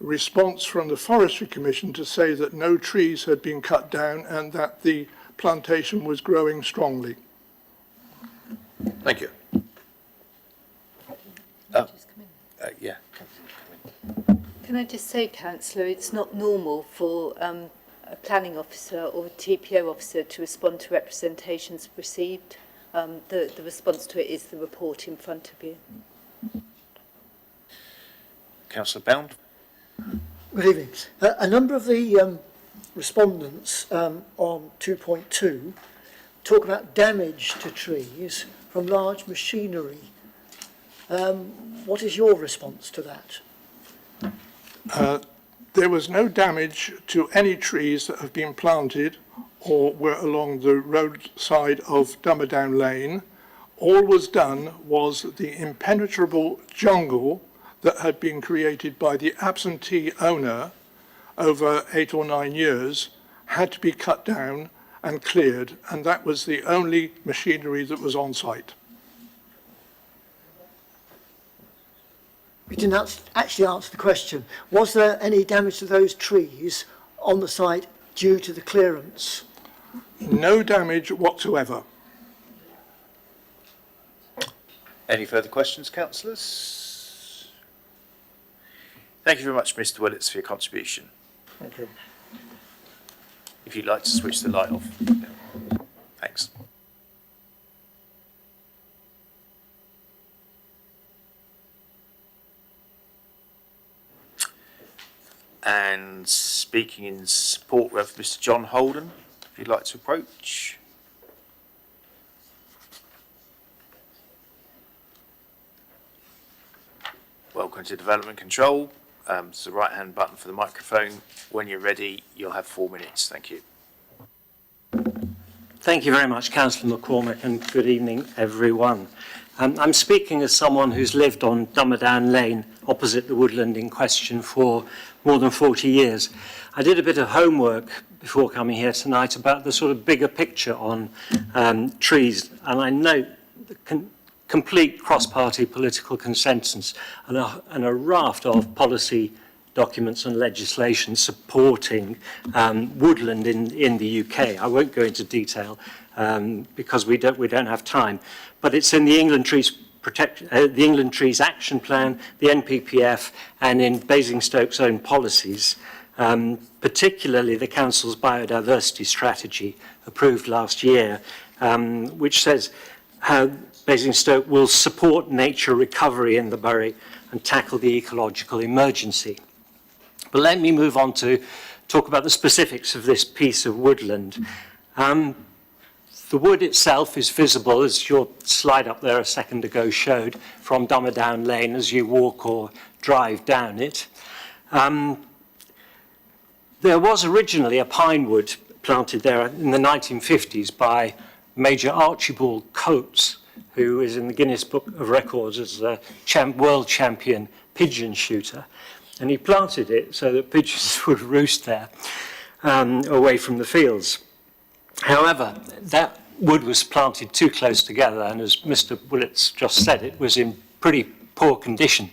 S: response from the Forestry Commission to say that no trees had been cut down and that the plantation was growing strongly.
H: Thank you.
A: Yeah.
L: Can I just say, Councillor, it's not normal for a planning officer or a TPO officer to respond to representations received. The response to it is the report in front of you.
A: Councillor Bound.
E: Good evening. A number of the respondents on 2.2 talk about damage to trees from large machinery. What is your response to that?
S: There was no damage to any trees that have been planted or were along the roadside of Dummerdown Lane. All was done was the impenetrable jungle that had been created by the absentee owner over 8 or 9 years had to be cut down and cleared, and that was the only machinery that was on site.
E: You didn't actually answer the question. Was there any damage to those trees on the site due to the clearance?
S: No damage whatsoever.
A: Any further questions, councillors? Thank you very much, Mr. Willits, for your contribution.
B: Thank you.
A: If you'd like to switch the light off. Thanks. And speaking in support, we have Mr. John Holden, if you'd like to approach. Welcome to Development Control. It's the right-hand button for the microphone. When you're ready, you'll have 4 minutes. Thank you.
T: Thank you very much, Councillor McCormick, and good evening, everyone. I'm speaking as someone who's lived on Dummerdown Lane, opposite the woodland in question, for more than 40 years. I did a bit of homework before coming here tonight about the sort of bigger picture on trees, and I note the complete cross-party political consensus and a raft of policy documents and legislation supporting woodland in the UK. I won't go into detail because we don't have time, but it's in the England Trees Action Plan, the NPPF, and in Basingstoke's own policies, particularly the Council's biodiversity strategy approved last year, which says how Basingstoke will support nature recovery in the borough and tackle the ecological emergency. But let me move on to talk about the specifics of this piece of woodland. The wood itself is visible, as your slide up there a second ago showed, from Dummerdown Lane as you walk or drive down it. There was originally a pine wood planted there in the 1950s by Major Archibald Coates, who is in the Guinness Book of Records as the world champion pigeon shooter. And he planted it so that pigeons would roost there, away from the fields. However, that wood was planted too close together, and as Mr. Willits just said, it was in pretty poor condition.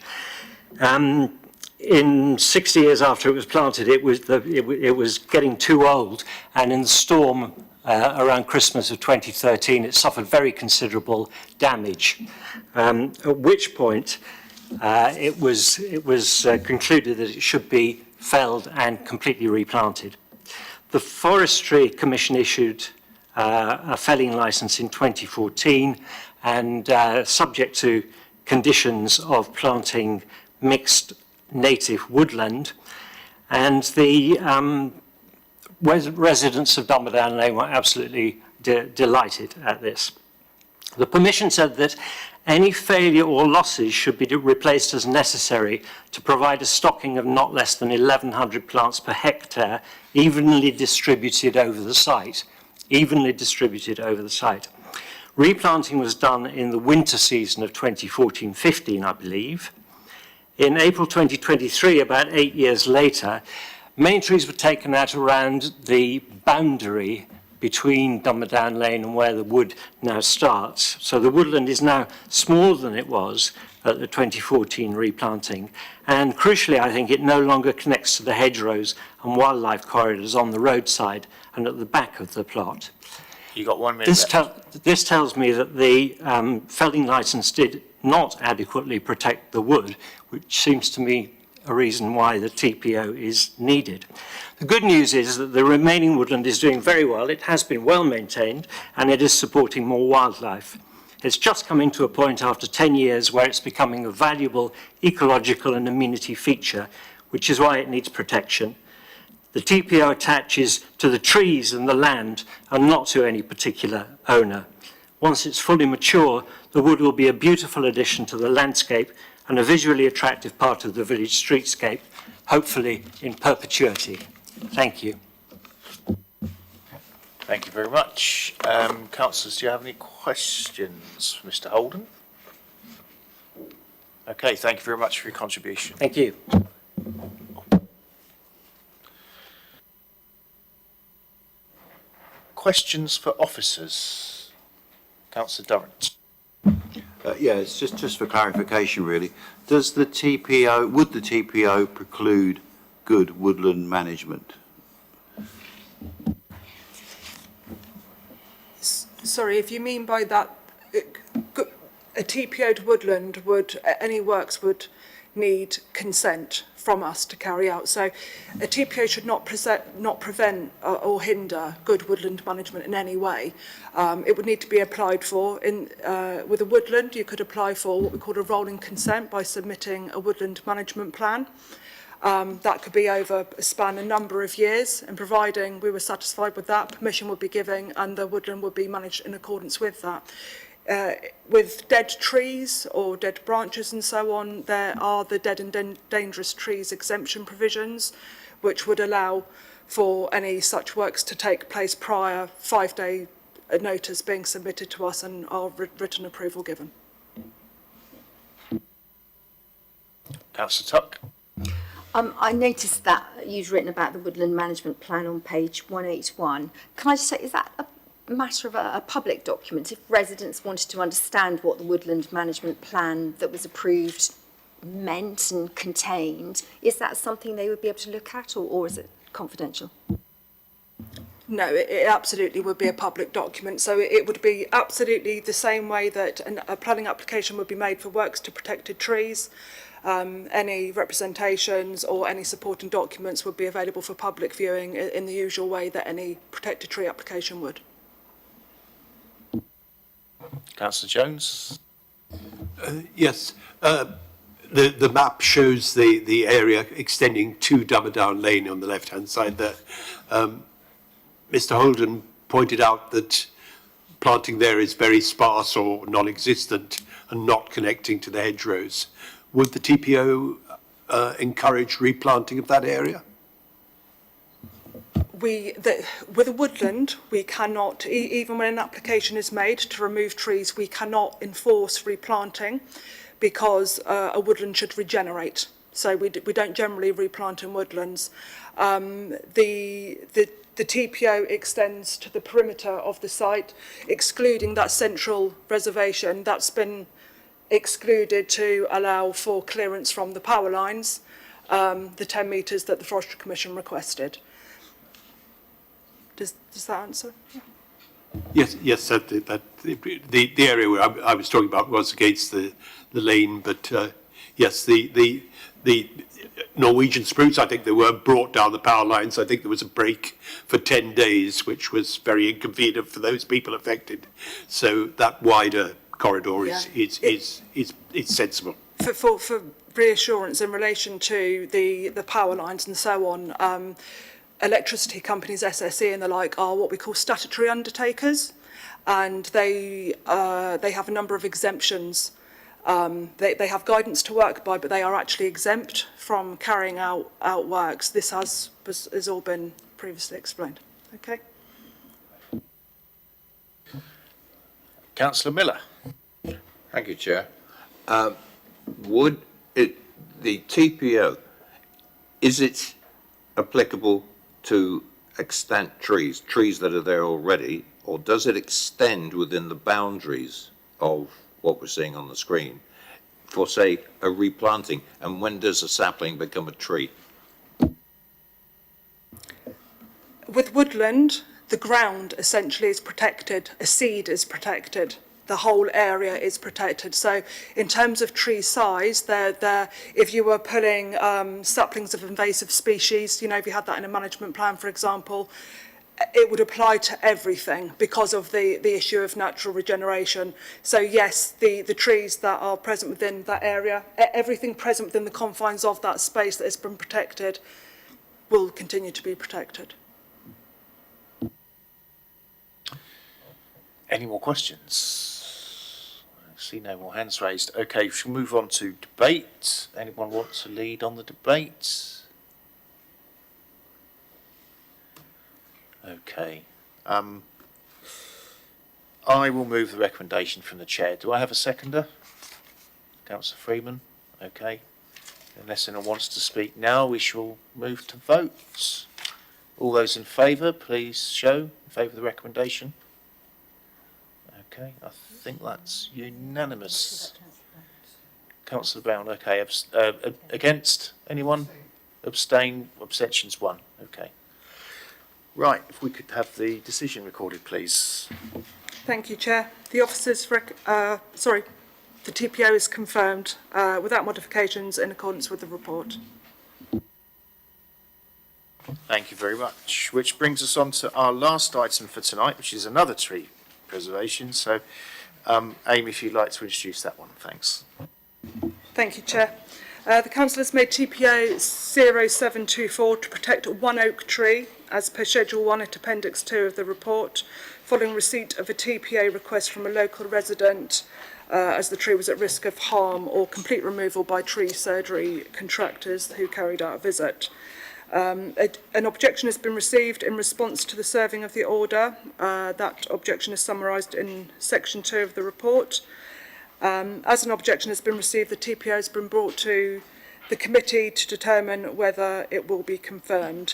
T: In 60 years after it was planted, it was getting too old, and in the storm around Christmas of 2013, it suffered very considerable damage, at which point it was concluded that it should be felled and completely replanted. The Forestry Commission issued a felling licence in 2014, and subject to conditions of planting mixed native woodland, and the residents of Dummerdown Lane were absolutely delighted at this. The permission said that any failure or losses should be replaced as necessary to provide a stocking of not less than 1,100 plants per hectare, evenly distributed over the site. Replanting was done in the winter season of 2014-15, I believe. In April 2023, about 8 years later, main trees were taken out around the boundary between Dummerdown Lane and where the wood now starts. So the woodland is now smaller than it was at the 2014 replanting. And crucially, I think it no longer connects to the hedgerows and wildlife corridors on the roadside and at the back of the plot.
A: You got 1 minute
T: This tells me that the felling licence did not adequately protect the wood, which seems to me a reason why the TPO is needed. The good news is that the remaining woodland is doing very well. It has been well maintained and it is supporting more wildlife. It's just come into a point after 10 years where it's becoming a valuable ecological and amenity feature, which is why it needs protection. The TPO attaches to the trees and the land and not to any particular owner. Once it's fully mature, the wood will be a beautiful addition to the landscape and a visually attractive part of the village streetscape, hopefully in perpetuity. Thank you.
A: Thank you very much. Councillors, do you have any questions for Mr. Holden? Okay, thank you very much for your contribution.
T: Thank you.
A: Questions for officers? Councillor Durrant.
U: Yeah, it's just for clarification, really. Would the TPO preclude good woodland management?
Q: Sorry, if you mean by that, a TPO'd woodland any works would need consent from us to carry out. So a TPO should not prevent or hinder good woodland management in any way. It would need to be applied for. With a woodland, you could apply for what we call a rolling consent by submitting a woodland management plan. That could be over a span a number of years, and providing we were satisfied with that, permission would be given and the woodland would be managed in accordance with that. With dead trees or dead branches and so on, there are the dead and dangerous trees exemption provisions, which would allow for any such works to take place prior 5-day notice being submitted to us and our written approval given.
A: Councillor Tuck.
I: I noticed that you've written about the woodland management plan on page 181. Can I just say, is that a matter of a public document? If residents wanted to understand what the woodland management plan that was approved meant and contained, is that something they would be able to look at, or is it confidential?
Q: No, it absolutely would be a public document. So it would be absolutely the same way that a planning application would be made for works to protected trees. Any representations or any supporting documents would be available for public viewing in the usual way that any protected tree application would.
A: Councillor Jones.
G: Yes, the map shows the area extending to Dummerdown Lane on the left-hand side there. Mr. Holden pointed out that planting there is very sparse or non-existent and not connecting to the hedgerows. Would the TPO encourage replanting of that area?
Q: With a woodland, we cannot, even when an application is made to remove trees, we cannot enforce replanting because a woodland should regenerate. So we don't generally replant in woodlands. The TPO extends to the perimeter of the site, excluding that central reservation that's been excluded to allow for clearance from the power lines, the 10 metres that the Forestry Commission requested. Does that answer?
G: Yes, the area where I was talking about was against the lane, but yes, the Norwegian spruce, I think they were brought down the power lines. I think there was a break for 10 days, which was very inconvenient for those people affected. So that wider corridor is sensible.
Q: For reassurance in relation to the power lines and so on, electricity companies, SSE and the like, are what we call statutory undertakers, and they have a number of exemptions. They have guidance to work by, but they are actually exempt from carrying out works. This has all been previously explained. Okay.
A: Councillor Miller.
H: Thank you, Chair. Would the TPO, is it applicable to extant trees that are there already, or does it extend within the boundaries of what we're seeing on the screen for, say, a replanting? And when does a sapling become a tree?
Q: With woodland, the ground essentially is protected, a seed is protected. the whole area is protected. So in terms of tree size, if you were pulling saplings of invasive species, you know, if you had that in a management plan, for example, it would apply to everything because of the issue of natural regeneration. So yes, the trees that are present within that area, everything present within the confines of that space that has been protected will continue to be protected.
A: Any more questions? I see no more hands raised. Okay, we shall move on to debate. Anyone want to lead on the debate? Okay. I will move the recommendation from the chair. Do I have a seconder? Councillor Freeman? Okay. Unless anyone wants to speak now, we shall move to votes. All those in favour, please show in favour of the recommendation. Okay, I think that's unanimous. Councillor Brown, okay. Against? Anyone? Abstain? Abstentions 1. Okay. Right, if we could have the decision recorded, please.
Q: Thank you, Chair. The officers, the TPO is confirmed without modifications in accordance with the report.
A: Thank you very much. Which brings us on to our last item for tonight, which is another tree preservation. So, Amy, if you'd like to introduce that one, thanks.
Q: Thank you, Chair. The Council has made TPO 0724 to protect one oak tree as per Schedule 1 at Appendix 2 of the report, following receipt of a TPA request from a local resident as the tree was at risk of harm or complete removal by tree surgery contractors who carried out a visit. An objection has been received in response to the serving of the order. That objection is summarised in Section 2 of the report. As an objection has been received, the TPO has been brought to the committee to determine whether it will be confirmed.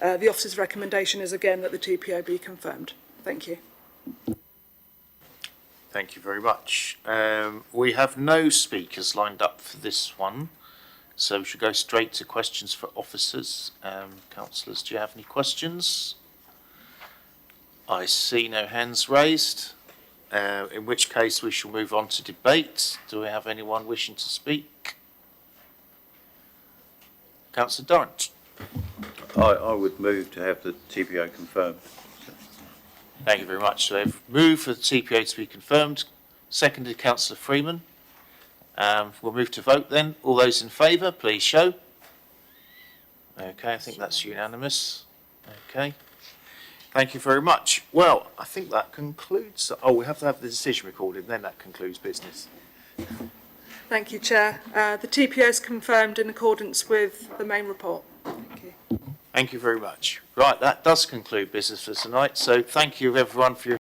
Q: The officer's recommendation is again that the TPO be confirmed. Thank you.
A: Thank you very much. We have no speakers lined up for this one, so we should go straight to questions for officers. Councillors, do you have any questions? I see no hands raised, in which case we shall move on to debate. Do we have anyone wishing to speak? Councillor Durrant.
U: I would move to have the TPO confirmed.
A: Thank you very much. So I've moved for the TPO to be confirmed. Seconded, Councillor Freeman. We'll move to vote then. All those in favour, please show. Okay, I think that's unanimous. Okay. Thank you very much. Well, I think that concludes. Oh, we have to have the decision recorded, then that concludes business.
Q: Thank you, Chair. The TPO is confirmed in accordance with the main report. Thank you.
A: Thank you very much. Right, that does conclude business for tonight. So thank you everyone for your